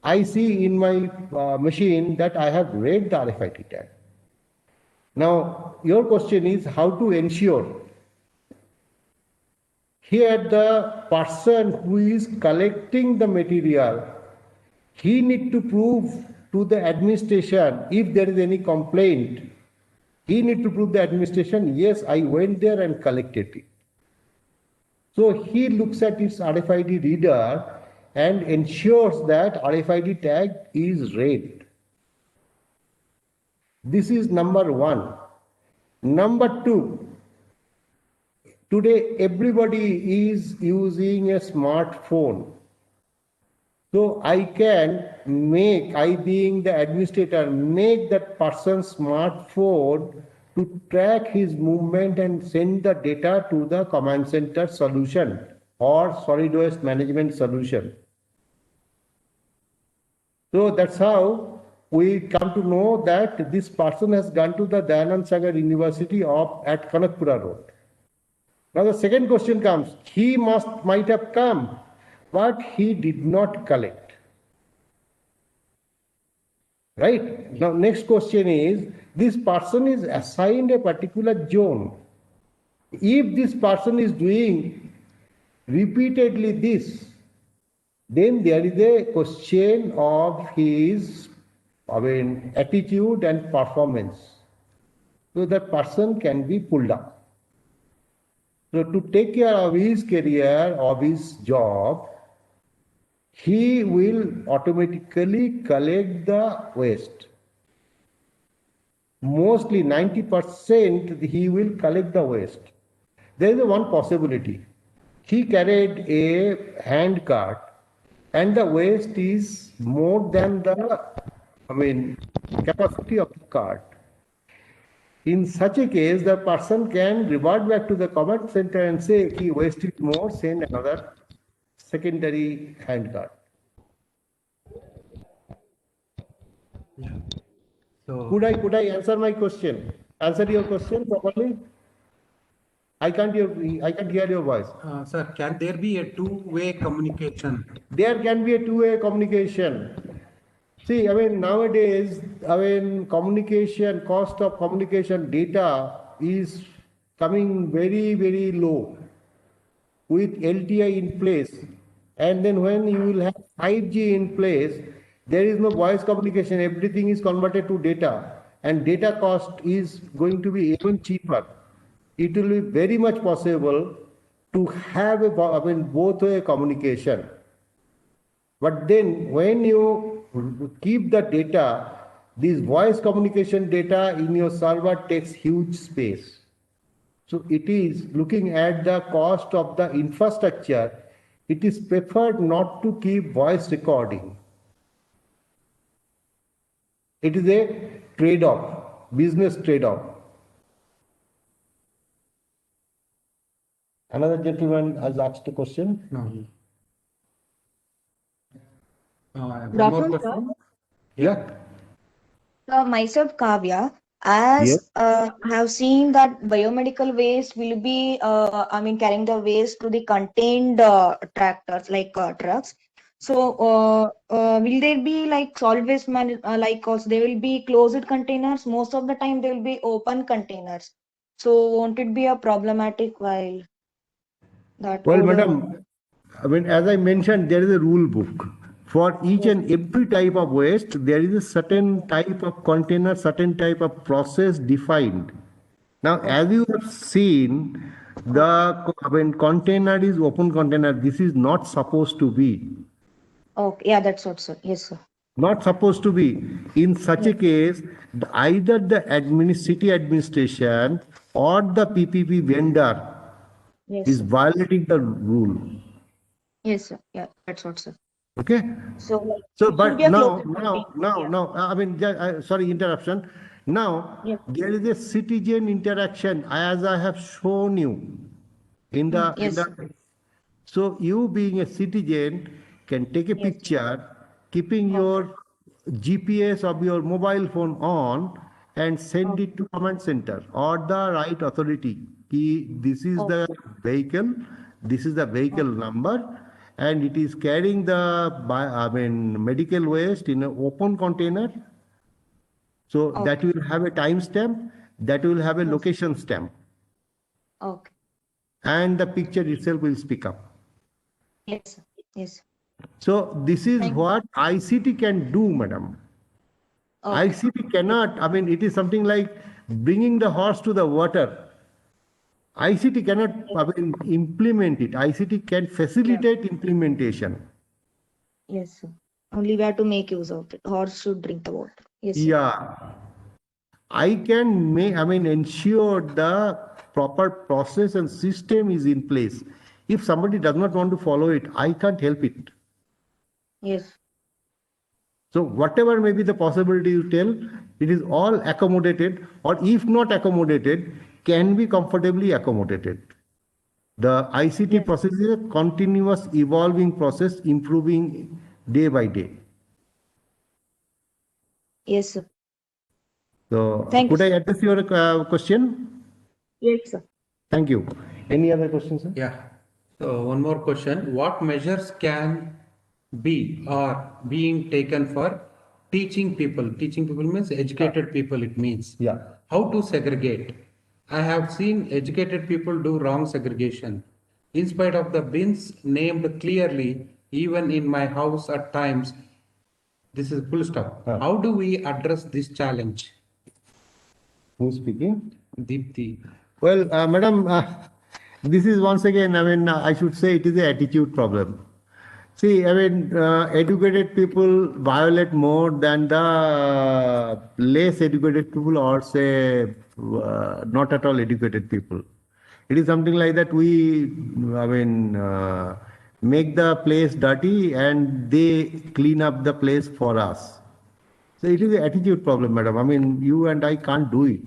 I see in my machine that I have read the RFID tag. Now, your question is how to ensure. Here, the person who is collecting the material, he need to prove to the administration if there is any complaint. He need to prove the administration, yes, I went there and collected it. So he looks at his RFID reader and ensures that RFID tag is read. This is number one. Number two, today everybody is using a smartphone. So I being the administrator, make that person's smartphone to track his movement and send the data to the command center solution or solid waste management solution. So that's how we come to know that this person has gone to the Dayanand Sagar University at Kanakpura Road. Now the second question comes, he might have come, but he did not collect. Right? Now next question is, this person is assigned a particular zone. If this person is doing repeatedly this, then there is a question of his attitude and performance. So that person can be pulled up. So to take care of his career, of his job, he will automatically collect the waste. Mostly 90% he will collect the waste. There is one possibility. He carried a hand cart and the waste is more than the capacity of the cart. In such a case, the person can revert back to the command center and say, he wasted more, send another secondary hand cart. Yeah. So Could I answer my question? Answer your question properly? I can't hear your voice. sir, can there be a two-way communication? There can be a two-way communication. See, nowadays, communication, cost of communication data is coming very, very low with LTI in place. And then when you will have 5G in place, there is no voice communication. Everything is converted to data. And data cost is going to be even cheaper. It will be very much possible to have both-way communication. But then when you keep the data, this voice communication data in your server takes huge space. So it is looking at the cost of the infrastructure. It is preferred not to keep voice recording. It is a trade-off, business trade-off. Another gentleman has asked a question. No. One Good more afternoon, sir. question. Yeah. Myself, Kavya, Yes. as I have seen that biomedical waste will be, carrying the waste to the contained tractors like trucks. So, will there be like solid waste also there will be closed containers? Most of the time, there will be open containers. So, won't it be a problematic while that Well, odor? madam, as I mentioned, there is a rule book. For each and every type of waste, there is a certain type of container, certain type of process defined. Now, as you have seen, I mean, container is open container. This is not supposed to be. Okay, yeah, that's what, sir. Yes, sir. Not supposed to be. In such a case, either the city administration or the PPP vendor Yes, is sir. violating the rule. Yes, sir. Yeah, that's what, sir. Okay? So, like, So, it should but be a now, closed meeting. Yeah. I mean, sorry, interruption. Now, Yes. there is a citizen interaction, as I have shown you in Yes, sir. so you being a citizen can take a Yes. picture, keeping Okay. your GPS of your mobile phone on and send Okay. it to command center or the right authority. This is the vehicle, this is the vehicle number, and it is carrying medical waste in an open container. So that Okay. will have a time stamp, that will have a Yes. location stamp, Okay. and the picture itself will speak up. Yes, sir. Yes. So this is Thank you. what ICT can do, madam. Okay. ICT cannot, I mean, it is something like bringing the horse to the water. ICT cannot, I mean, implement it. ICT can facilitate implementation. Yes, sir. Only we have to make use of it. Horse should drink the water. Yes, sir. Yeah. I can ensure the proper process and system is in place. If somebody does not want to follow it, I can't help it. Yes. So whatever may be the possibility you tell, it is all accommodated, or if not accommodated, can be comfortably accommodated. The ICT Yes. process is a continuous evolving process, improving day by day. Yes, sir. So Thank you, could I sir. address your question? Yes, sir. Thank you. Any other questions, sir? Yeah. So one more question. What measures can be or being taken for teaching people? Teaching people means educated people, it means. Yeah. How to segregate? I have seen educated people do wrong segregation. In spite of the bins named clearly, even in my house at times, this is full stop. How do we address this challenge? Who's speaking? Deepthi. Well, madam, this is once again, I should say it is an attitude problem. See, educated people violate more than the less educated people, or say, not at all educated people. It is something like that make the place dirty and they clean up the place for us. So it is an attitude problem, madam. I mean, you and I can't do it.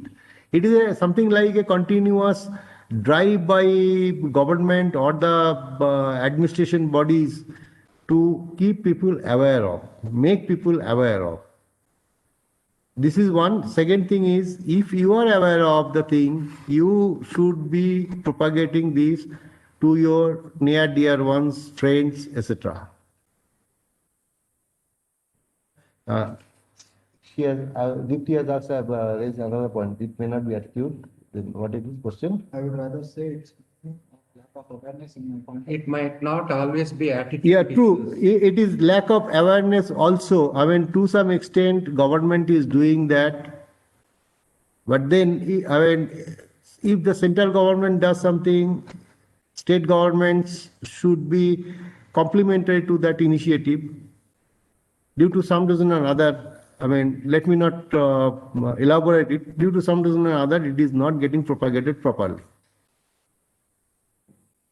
It is something like a continuous drive by government or the administration bodies to keep people aware of, make people aware of. This is one. Second thing is, if you are aware of the thing, you should be propagating this to your near dear ones, friends, etc. Deepti has also raised another point. It may not be attitude. Then what is this question? I would rather say it's lack of awareness in my point. It might not always be attitude. Yeah, true. It is lack of awareness also. I mean, to some extent, government is doing that. But then, if the central government does something, state governments should be complementary to that initiative. Due to some reason or other, let me not elaborate it. Due to some reason or other, it is not getting propagated properly.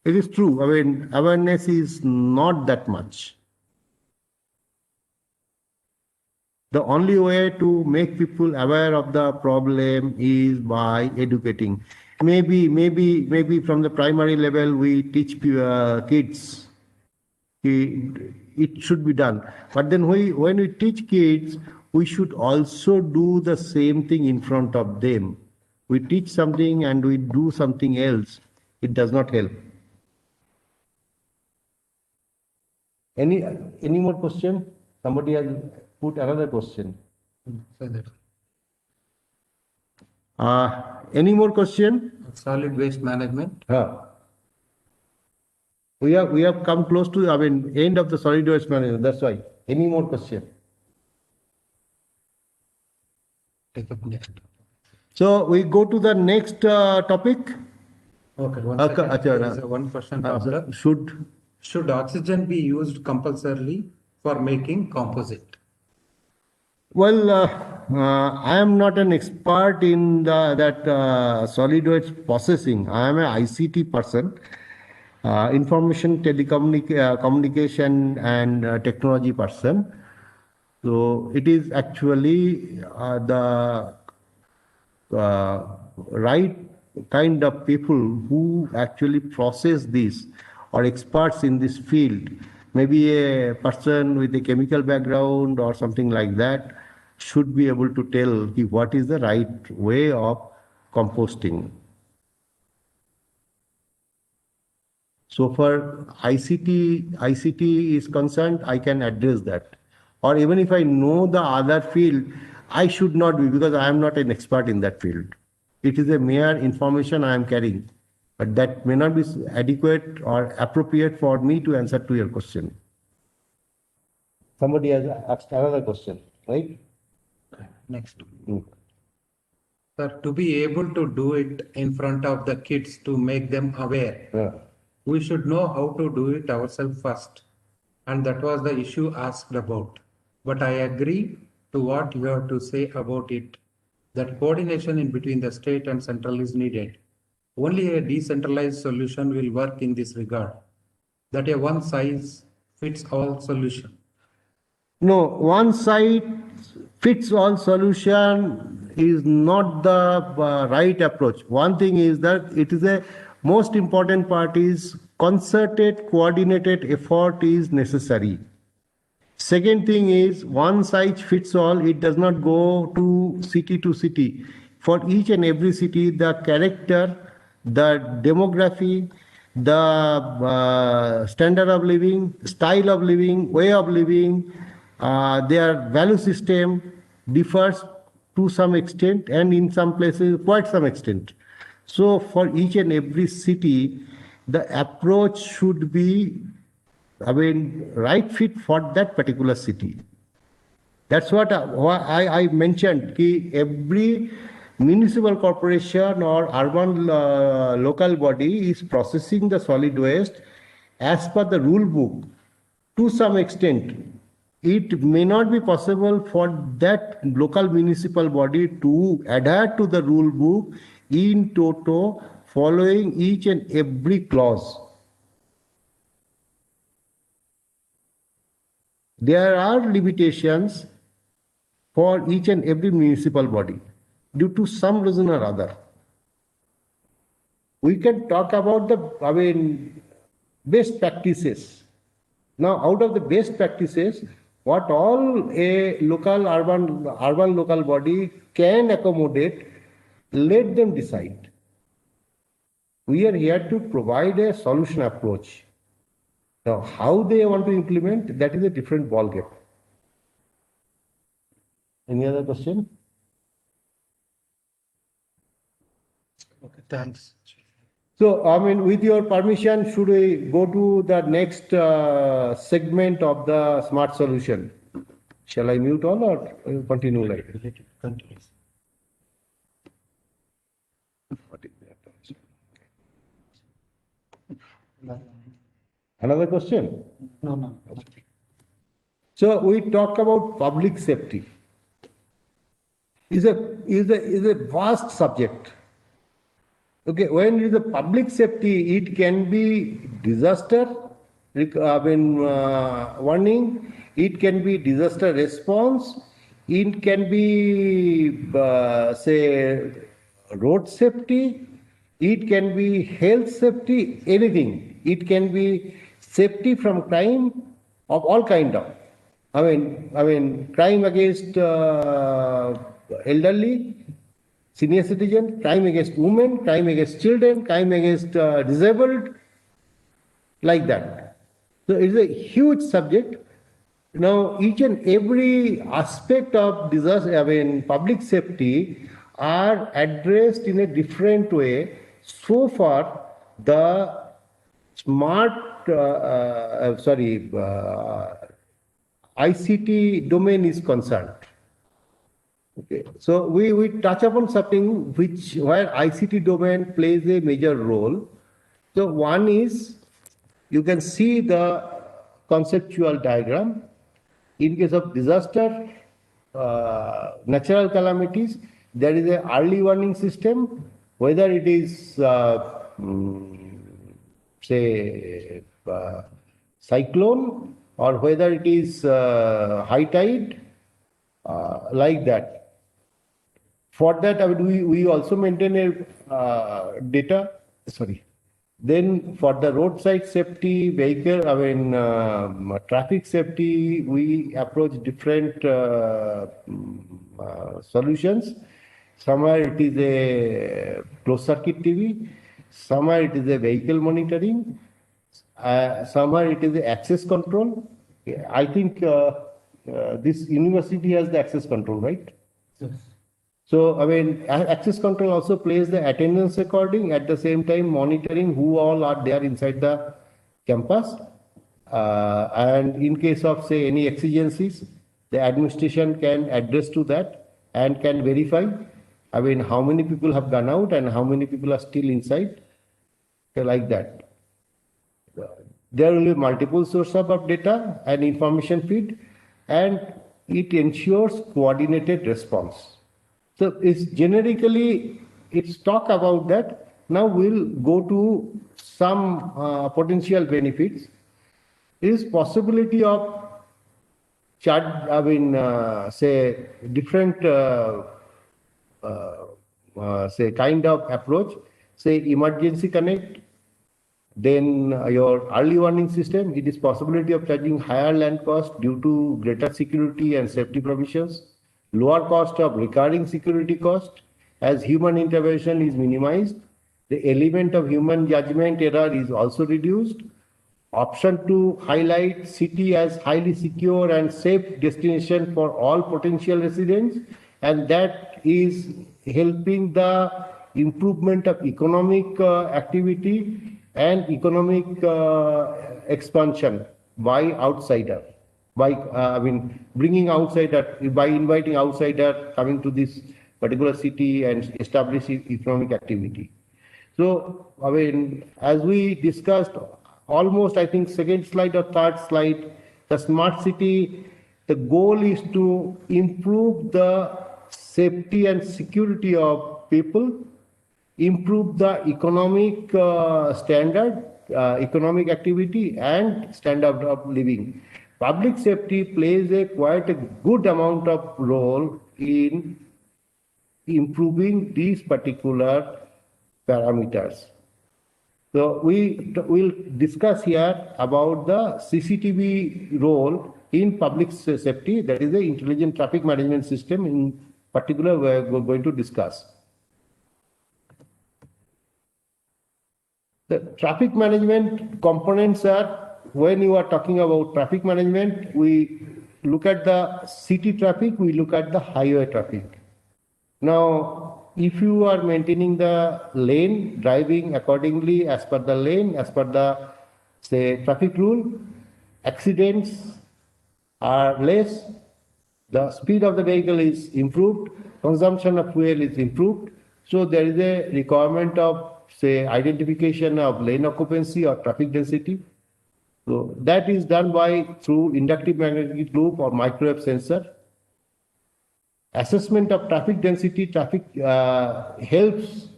It is true. Awareness is not that much. The only way to make people aware of the problem is by educating. Maybe from the primary level we teach kids. It should be done. But then when we teach kids, we should also do the same thing in front of them. We teach something and we do something else. It does not help. Any more question? Somebody has put another question. Any more question? Solid waste management. We have come close to end of the solid waste management. That's why. Any more question? Take up next. So we go to the next topic. Okay, one Okay, second. acha, There is one question, doctor. should Should oxygen be used compulsorily for making composite? Well, I am not an expert in that solid waste processing. I am an ICT person, information communication and technology person. So it is actually the right kind of people who actually process this or experts in this field, maybe a person with a chemical background or something like that, should be able to tell what is the right way of composting. So for ICT is concerned, I can address that. Or even if I know the other field, I should not be, because I am not an expert in that field. It is a mere information I am carrying, but that may not be adequate or appropriate for me to answer to your question. Somebody has asked another question, right? Next. Hmm. Sir, to be able to do it in front of the kids to make them aware, Yeah. we should know how to do it ourselves first. And that was the issue asked about. But I agree to what you have to say about it, that coordination in between the state and central is needed. Only a decentralized solution will work in this regard, that a one size fits all solution. No, one size fits all solution is not the right approach. One thing is that it is a most important part is concerted, coordinated effort is necessary. Second thing is one size fits all. It does not go to city. For each and every city, the character, the demography, the standard of living, style of living, way of living, their value system differs to some extent, and in some places quite some extent. So for each and every city, the approach should be, right fit for that particular city. That's what I mentioned. Ki every municipal corporation or urban local body is processing the solid waste as per the rule book. To some extent, it may not be possible for that local municipal body to adhere to the rule book in toto, following each and every clause. There are limitations for each and every municipal body due to some reason or other. We can talk about the best practices. Now, out of the best practices, what all a local urban local body can accommodate, let them decide. We are here to provide a solution approach. Now, how they want to implement, that is a different ballgame. Any other question? Okay, thanks. So, with your permission, should we go to the next segment of the smart solution? Shall I mute all or continue like this? Continue. Another question? No. So, we talk about public safety. Is a vast subject. Okay, when it is a public safety, it can be disaster warning, it can be disaster response, it can be say road safety, it can be health safety, anything. It can be safety from crime of all kind of. Crime against elderly, senior citizen, crime against women, crime against children, crime against disabled, like that. So it's a huge subject. Now, each and every aspect of disaster, public safety are addressed in a different way. So far, the smart, ICT domain is concerned. Okay, so we touch upon something which where ICT domain plays a major role. So one is you can see the conceptual diagram. In case of disaster, natural calamities, there is a early warning system, whether it is say cyclone or whether it is high tide, like that. For that, I mean, we also maintain a data. Sorry. Then for the roadside safety, vehicle, I mean, traffic safety, we approach different solutions. Somewhere it is a closed circuit TV, somewhere it is a vehicle monitoring, somewhere it is a access control. I think this university has the access control, right? Yes. So, I mean, access control also plays the attendance recording, at the same time monitoring who all are there inside the campus. And in case of, say, any exigencies, the administration can address to that and can verify, I mean, how many people have gone out and how many people are still inside, like that. There will be multiple sources of data and information feed, and it ensures coordinated response. So it's generically, it's talk about that. Now we'll go to some potential benefits. Is possibility of chart, I mean, say different, say kind of approach, say emergency connect, then your early warning system, it is possibility of charging higher land cost due to greater security and safety provisions, lower cost of recurring security cost as human intervention is minimized, the element of human judgment error is also reduced, option to highlight city as highly secure and safe destination for all potential residents, and that is helping the improvement of economic activity and economic expansion by outsider, by I mean bringing outsider, by inviting outsider coming to this particular city and establishing economic activity. So, I mean, as we discussed, almost I think second slide or third slide, the smart city, the goal is to improve the safety and security of people, improve the economic standard, economic activity and standard of living. Public safety plays a quite a good amount of role in improving these particular parameters. So we will discuss here about the CCTV role in public safety, that is the intelligent traffic management system in particular we are going to discuss. The traffic management components are, when you are talking about traffic management, we look at the city traffic, we look at the highway traffic. Now, if you are maintaining the lane, driving accordingly as per the lane, as per the, say, traffic rule, accidents are less, the speed of the vehicle is improved, consumption of fuel is improved. So there is a requirement of, say, identification of lane occupancy or traffic density. So that is done by through inductive magnetic loop or microwave sensor. Assessment of traffic density, helps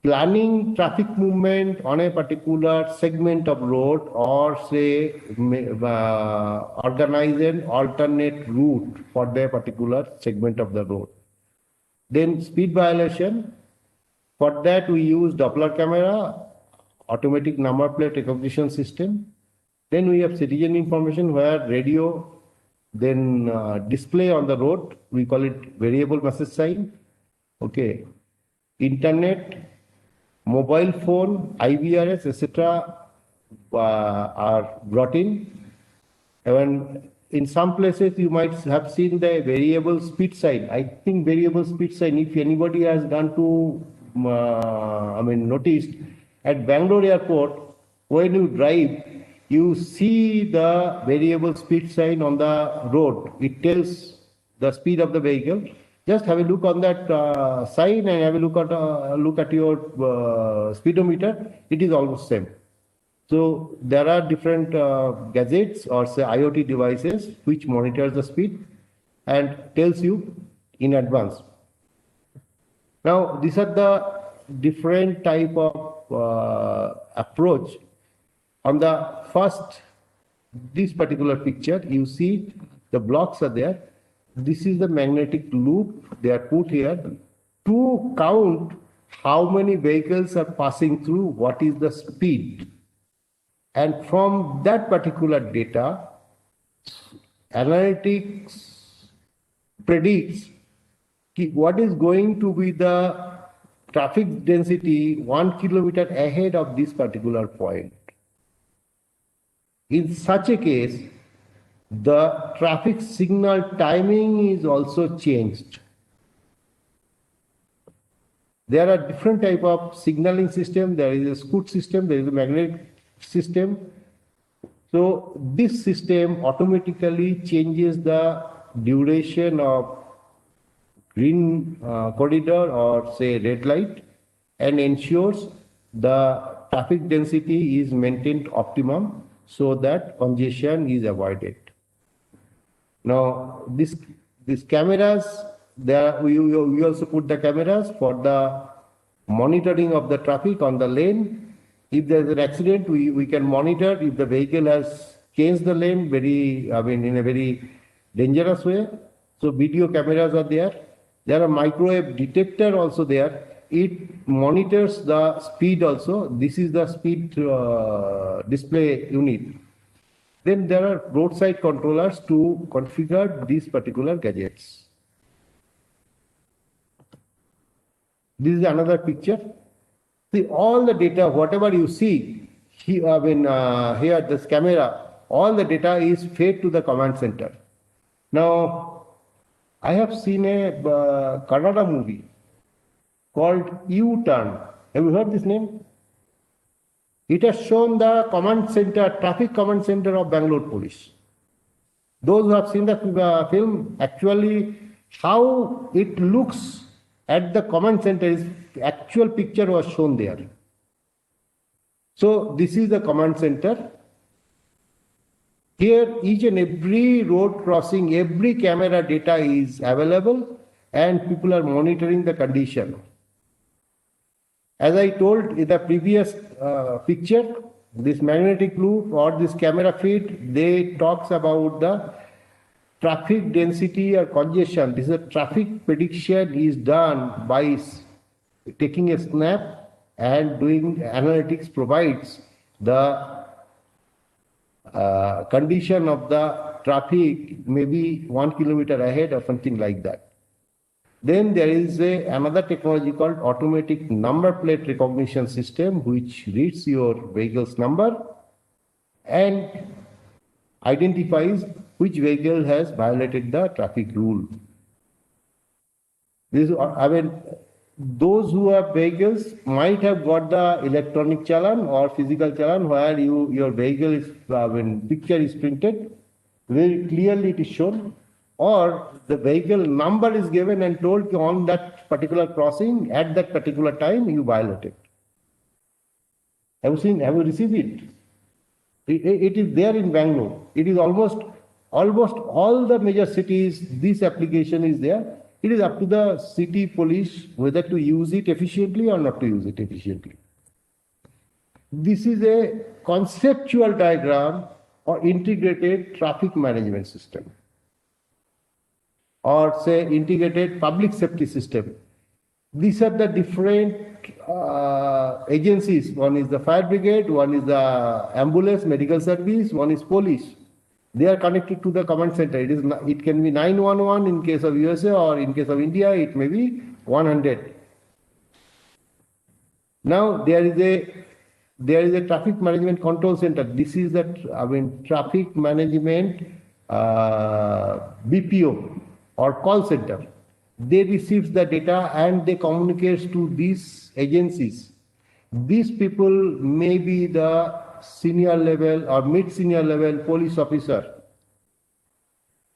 planning traffic movement on a particular segment of road, or say organize an alternate route for the particular segment of the road. Then speed violation, for that we use Doppler camera, automatic number plate recognition system. Then we have citizen information where radio, then display on the road, we call it variable message sign. Okay, internet, mobile phone, IVRS, etc. Are brought in. And in some places you might have seen the variable speed sign. I think variable speed sign, if anybody has gone to, noticed at Bangalore airport, when you drive, you see the variable speed sign on the road. It tells the speed of the vehicle. Just have a look on that sign and have a look at your speedometer. It is almost same. So there are different gadgets or say IoT devices which monitors the speed and tells you in advance. Now these are the different type of approach. On the first, this particular picture, you see the blocks are there. This is the magnetic loop they are put here to count how many vehicles are passing through, what is the speed. And from that particular data, analytics predicts what is going to be the traffic density 1 kilometer ahead of this particular point. In such a case, the traffic signal timing is also changed. There are different type of signaling system. There is a scoot system, there is a magnetic system. So this system automatically changes the duration of green corridor or say red light and ensures the traffic density is maintained optimum so that congestion is avoided. Now these cameras, there we also put the cameras for the monitoring of the traffic on the lane. If there is an accident, we can monitor if the vehicle has changed the lane in a very dangerous way. So video cameras are there. There are microwave detector also there. It monitors the speed also. This is the speed display unit. Then there are roadside controllers to configure these particular gadgets. This is another picture. See, all the data, whatever you see, here this camera, all the data is fed to the command center. Now, I have seen a Kannada movie called U-Turn. Have you heard this name? It has shown the command center, traffic command center of Bangalore Police. Those who have seen the film, actually how it looks at the command center is actual picture was shown there. So this is the command center. Here each and every road crossing, every camera data is available and people are monitoring the condition. As I told in the previous picture, this magnetic loop or this camera feed, they talks about the traffic density or congestion. This is a traffic prediction is done by taking a snap and doing analytics provides the condition of the traffic maybe 1 kilometer ahead or something like that. Then there is another technology called automatic number plate recognition system which reads your vehicle's number and identifies which vehicle has violated the traffic rule. Those who have vehicles might have got the electronic challan or physical challan where your vehicle is, picture is printed, very clearly it is shown, or the vehicle number is given and told on that particular crossing at that particular time you violated. Have you received it? It is there in Bangalore. It is almost all the major cities, this application is there. It is up to the city police whether to use it efficiently or not to use it efficiently. This is a conceptual diagram or integrated traffic management system, or say integrated public safety system. These are the different agencies. One is the fire brigade, one is the ambulance, medical service, one is police. They are connected to the command center. It can be 911 in case of USA, or in case of India, it may be 100. Now there is a traffic management control center. This is the traffic management BPO or call center. They receive the data and they communicate to these agencies. These people may be the senior level or mid-senior level police officer.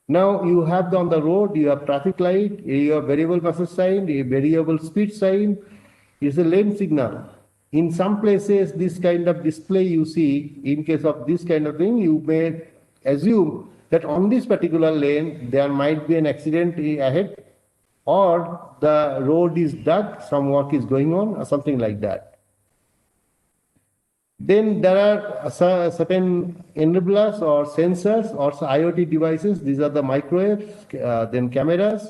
Now you have on the road, you have traffic light, you have variable message sign, a variable speed sign, is a lane signal. In some places, this kind of display you see, in case of this kind of thing, you may assume that on this particular lane, there might be an accident ahead, or the road is dug, some work is going on, or something like that. Then there are certain enablers or sensors or IoT devices. These are the microwaves, then cameras,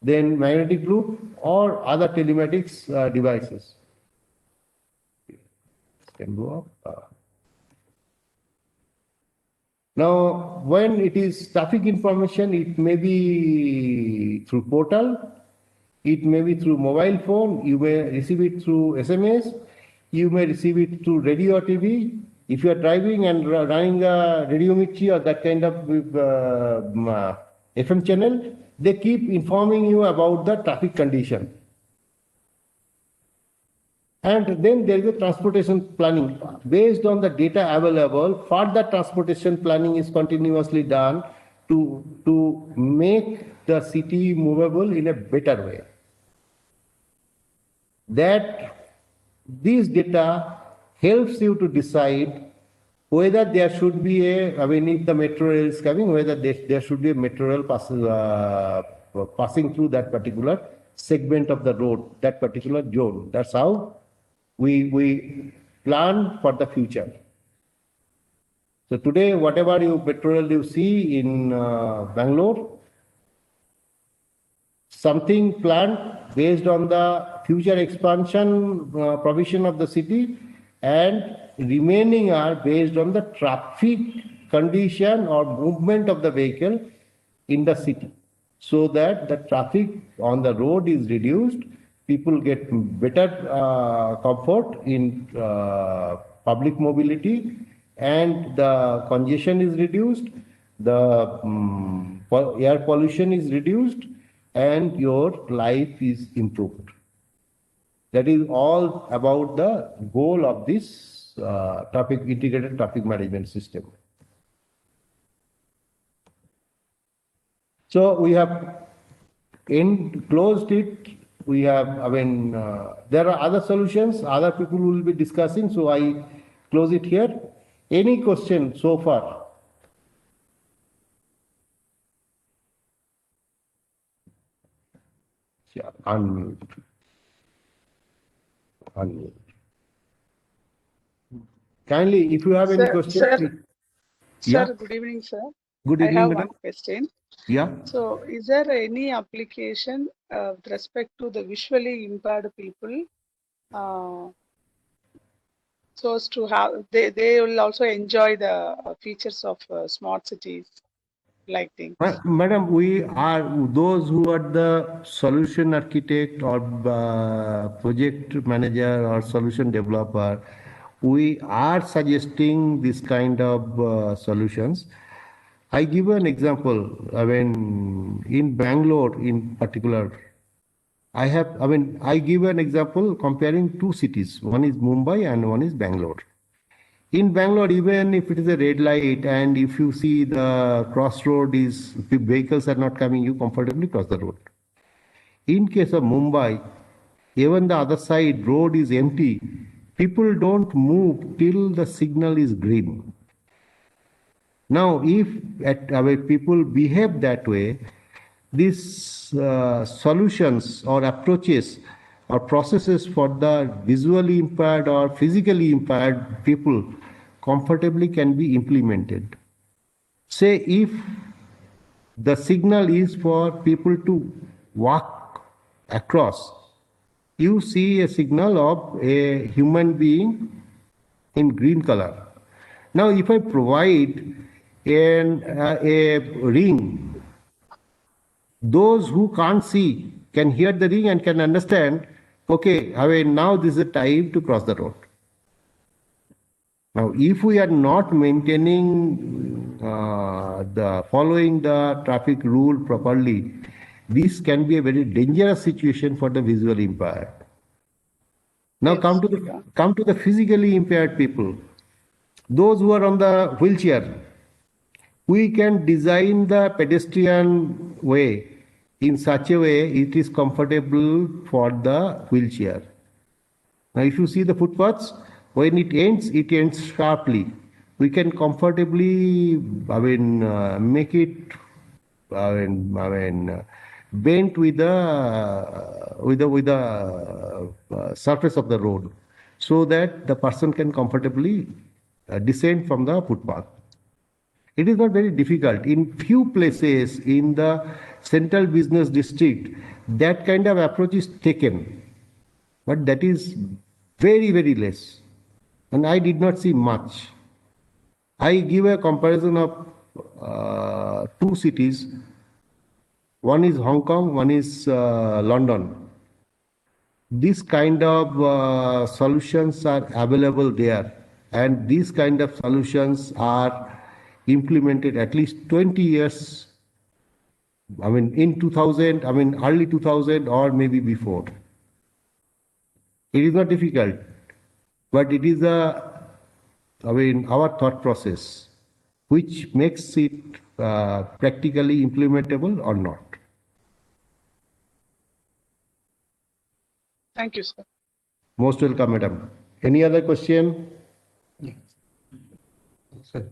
then magnetic loop or other telematics devices. Can go up. Now, when it is traffic information, it may be through portal, it may be through mobile phone, you may receive it through SMS, you may receive it through radio or TV. If you are driving and running a radio Mirchi or that kind of FM channel, they keep informing you about the traffic condition. And then there is a transportation planning. Based on the data available, further transportation planning is continuously done to make the city movable in a better way. That this data helps you to decide whether there should be if the metro rail is coming, whether there should be a metro rail passing through that particular segment of the road, that particular zone. That's how we plan for the future. So today, whatever metro rail you see in Bangalore, something planned based on the future expansion provision of the city, and remaining are based on the traffic condition or movement of the vehicle in the city, so that the traffic on the road is reduced, people get better comfort in public mobility, and the congestion is reduced, the air pollution is reduced, and your life is improved. That is all about the goal of this integrated traffic management system. So we have closed it. We have, there are other solutions, other people will be discussing, so I close it here. Any question so far? Yeah, unmute. Kindly, if you have any questions. Sir, good evening, sir. Good evening, I have madam. one question. Yeah. So, is there any application with respect to the visually impaired people? So as to have, they will also enjoy the features of smart cities lighting. Madam, we are those who are the solution architect or project manager or solution developer. We are suggesting this kind of solutions. I give an example. In Bangalore, in particular, I give an example comparing two cities. One is Mumbai and one is Bangalore. In Bangalore, even if it is a red light and if you see the crossroad is, if vehicles are not coming, you comfortably cross the road. In case of Mumbai, even the other side road is empty. People don't move till the signal is green. Now, if people behave that way, these solutions or approaches or processes for the visually impaired or physically impaired people comfortably can be implemented. Say if the signal is for people to walk across, you see a signal of a human being in green color. Now, if I provide a ring, those who can't see can hear the ring and can understand, okay, now this is the time to cross the road. Now, if we are not maintaining following the traffic rule properly, this can be a very dangerous situation for the visually impaired. Now, Yes. come to the physically impaired people. Those who are on the wheelchair, we can design the pedestrian way in such a way it is comfortable for the wheelchair. Now, if you see the footpaths, when it ends sharply. We can comfortably, make it, bent with the surface of the road, so that the person can comfortably descend from the footpath. It is not very difficult. In few places in the central business district, that kind of approach is taken, but that is very, very less. And I did not see much. I give a comparison of two cities. One is Hong Kong, one is London. This kind of solutions are available there, and these kind of solutions are implemented at least 20 years. In 2000, early 2000 or maybe before. It is not difficult, but it is our thought process which makes it practically implementable or not. Thank you, sir. Most welcome, madam. Any other question? Sir,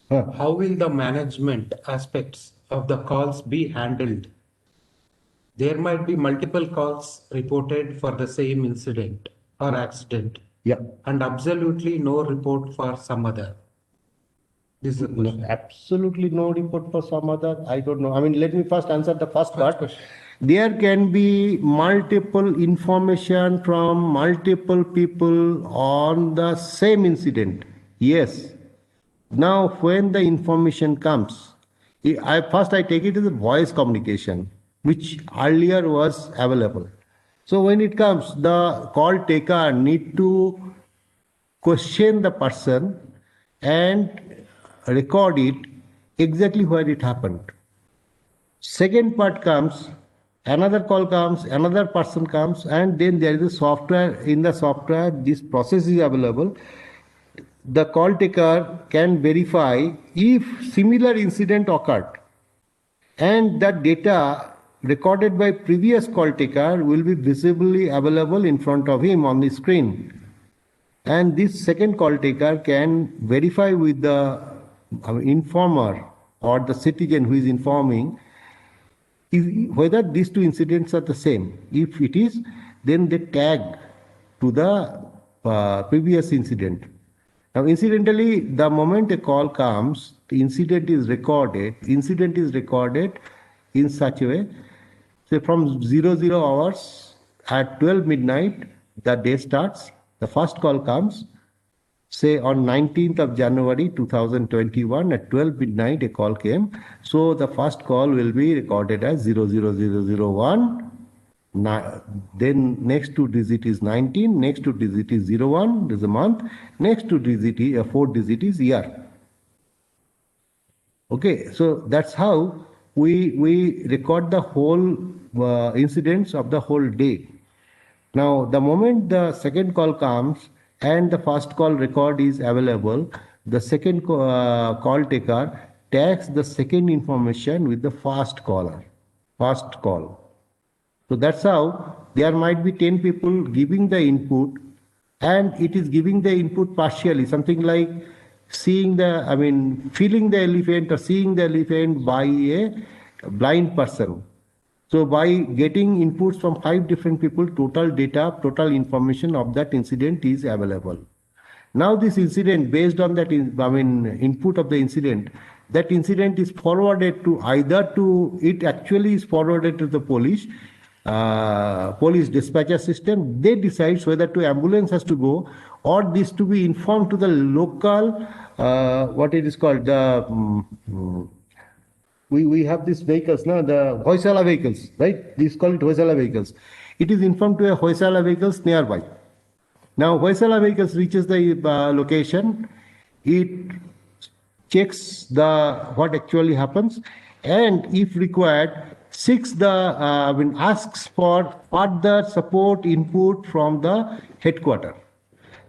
Huh. how will the management aspects of the calls be handled? There might be multiple calls reported for the same incident or accident, Yeah. and absolutely no report for some other. This is the No, question. absolutely no report for some other. I don't know. Let me first answer the first part. There can be multiple information from multiple people on the same incident. Yes. Now, when the information comes, I take it as a voice communication, which earlier was available. So when it comes, the call taker need to question the person and record it exactly where it happened. Second part comes, another call comes, another person comes, and then there is a software. In the software, this process is available. The call taker can verify if similar incident occurred, and that data recorded by previous call taker will be visibly available in front of him on the screen. And this second call taker can verify with the informer or the citizen who is informing whether these two incidents are the same. If it is, then they tag to the previous incident. Now, incidentally, the moment a call comes, the incident is recorded. Incident is recorded in such a way, say from 00 hours at 12 midnight, the day starts. The first call comes, say on 19th of January 2021 at 12 midnight, a call came. So the first call will be recorded as 00001. Then next two digit is 19, next two digit is 01, is a month, next two digit is 4 digit is year. Okay, so that's how we record the whole incidents of the whole day. Now, the moment the second call comes and the first call record is available, the second call taker tags the second information with the first call. So that's how there might be 10 people giving the input, and it is giving the input partially, something like feeling the elephant or seeing the elephant by a blind person. So by getting inputs from 5 different people, total data, total information of that incident is available. Now this incident, based on that input of the incident, that incident is forwarded to it actually is forwarded to the police dispatcher system. They decide whether to ambulance has to go or this to be informed to the local, what it is called, we have these vehicles now, the Hoysala vehicles, right? These call it Hoysala vehicles. It is informed to a Hoysala vehicles nearby. Now Hoysala vehicles reaches the location, it checks what actually happens, and if required, asks for further support input from the headquarters.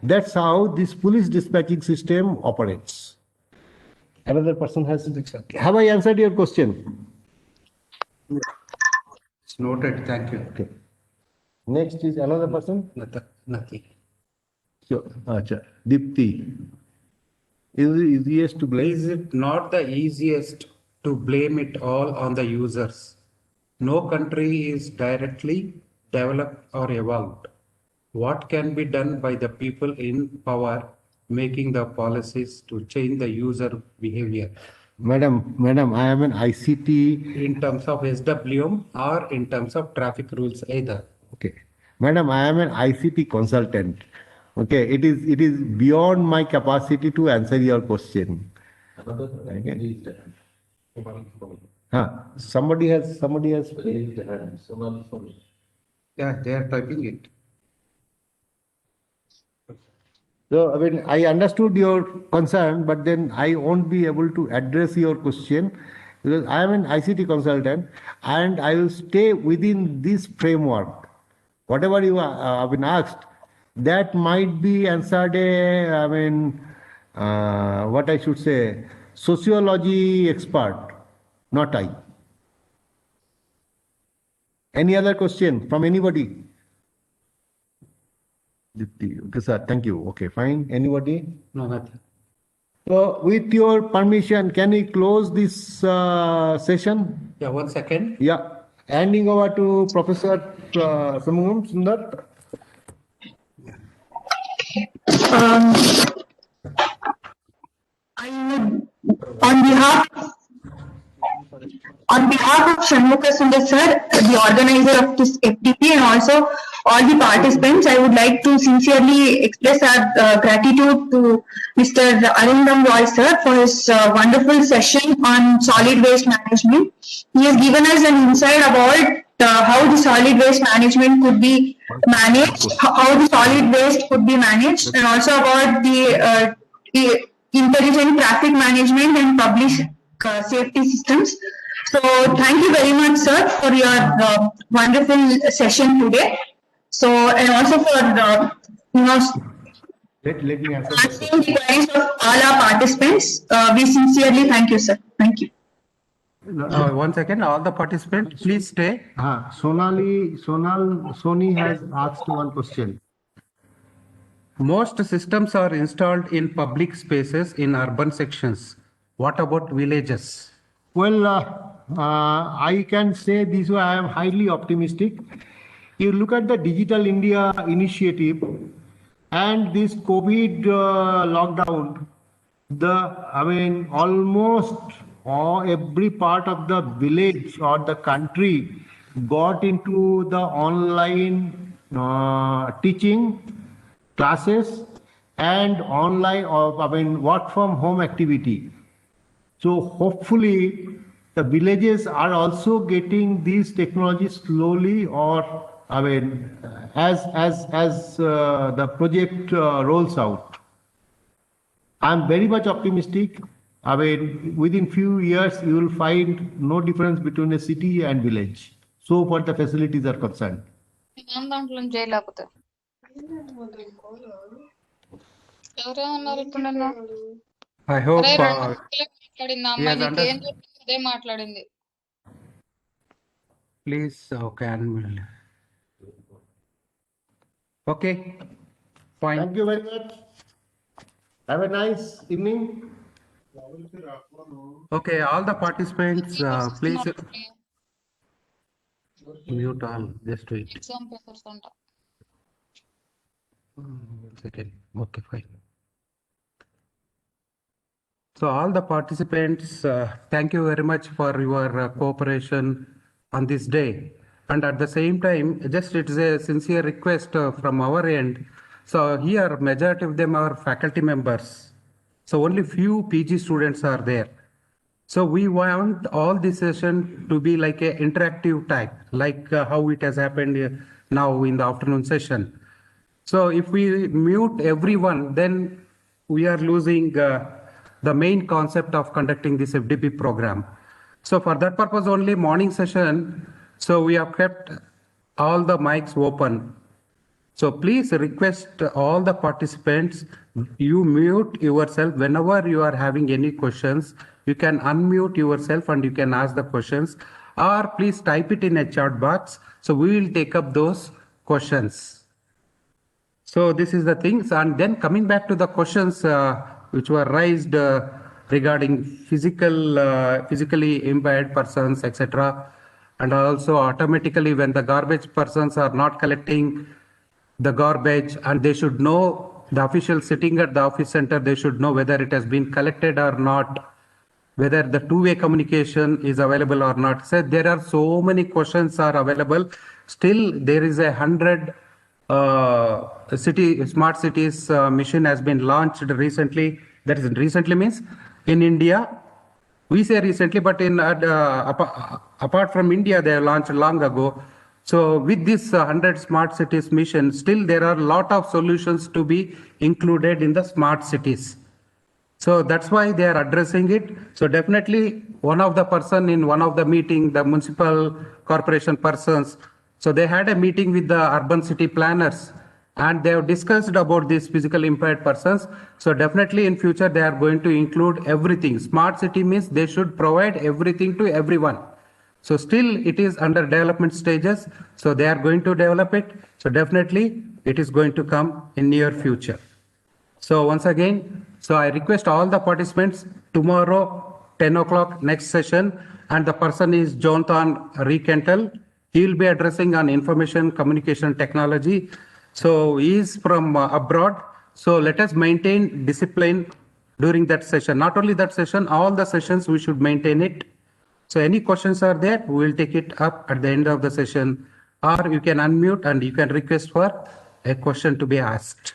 That's how this police dispatching system operates. Another person has. Have I answered your question? It's noted. Thank you. Okay. Next is another person. Nothing. Sure. Acha. Dipti. Is it easiest to blame? Is it not the easiest to blame it all on the users? No country is directly developed or evolved. What can be done by the people in power making the policies to change the user behavior Madam, I am an ICT. in terms of SWM or in terms of traffic rules either? Okay. Madam, I am an ICT consultant. Okay. It is beyond my capacity to answer your question. Okay. Somebody has. Yeah, they are typing it. So, I mean, I understood your concern, but then I won't be able to address your question because I am an ICT consultant and I will stay within this framework. Whatever you have been asked, that might be answered, what I should say, sociology expert, not I. Any other question from anybody? Okay, sir. Thank you. Okay, fine. Anybody? No, nothing. So, with your permission, can we close this session? Yeah, 1 second. Yeah. Handing over to Professor Samugam Sundar. On behalf of Shanmukha Sundar sir, the organizer of this FDP, and also all the participants, I would like to sincerely express our gratitude to Mr. Arindam Roy sir for his wonderful session on solid waste management. He has given us an insight about how the solid waste management could be managed, how the solid waste could be managed, and also about the intelligent traffic management and public safety systems. So thank you very much, sir, for your wonderful session today. So, and also for Let me answer. answering the queries of all our participants. We sincerely thank you, sir. Thank you. 1 second. All the participants, please stay. Sony has asked one question. Most systems are installed in public spaces in urban sections. What about villages? Well, I can say this way, I am highly optimistic. You look at the Digital India initiative and this COVID lockdown, almost every part of the village or the country got into the online teaching classes and online work from home activity. So hopefully the villages are also getting these technologies slowly, or as the project rolls out. I'm very much optimistic. Within few years you will find no difference between a city and village. So far the facilities are concerned. I hope he has మాట్లాడింది please, okay. Okay, fine. Thank you very much. Have a nice evening. Okay, all the participants, please mute all. Just wait. Exam papers అంట 1 second. Okay, fine. So all the participants, thank you very much for your cooperation on this day. And at the same time, just it is a sincere request from our end. So here, majority of them are faculty members. So only few PG students are there. So we want all this session to be like a interactive type, like how it has happened now in the afternoon session. So if we mute everyone, then we are losing the main concept of conducting this FDP program. So for that purpose only morning session, so we have kept all the mics open. So please request all the participants, you mute yourself whenever you are having any questions. You can unmute yourself and you can ask the questions, or please type it in a chat box. So we will take up those questions. So this is the things, and then coming back to the questions which were raised regarding physically impaired persons, etc., and also automatically when the garbage persons are not collecting the garbage, and they should know, the official sitting at the office center, they should know whether it has been collected or not, whether the two-way communication is available or not. So there are so many questions are available. Still, there is 100 smart cities mission has been launched recently. That is recently means in India. We say recently, but in apart from India, they have launched long ago. So with this 100 smart cities mission, still there are a lot of solutions to be included in the smart cities. So that's why they are addressing it. So definitely one of the person in one of the meeting, the municipal corporation persons, so they had a meeting with the urban city planners and they have discussed about these physically impaired persons. So definitely in future they are going to include everything. Smart city means they should provide everything to everyone. So still it is under development stages. So they are going to develop it. So definitely it is going to come in near future. So once again, so I request all the participants tomorrow, 10 o'clock next session, and the person is Jonathan Rekentel. He will be addressing on information communication technology. So he is from abroad. So let us maintain discipline during that session. Not only that session, all the sessions we should maintain it. So any questions are there, we will take it up at the end of the session, or you can unmute and you can request for a question to be asked.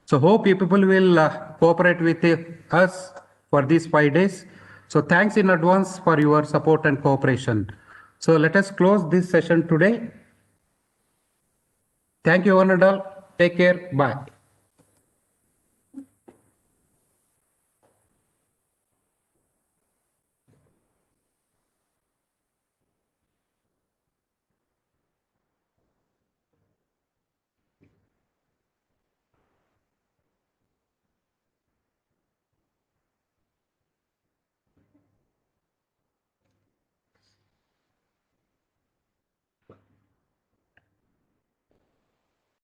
So hope you people will cooperate with us for these 5 days. So thanks in advance for your support and cooperation. So let us close this session today. Thank you one and all. Take care. Bye.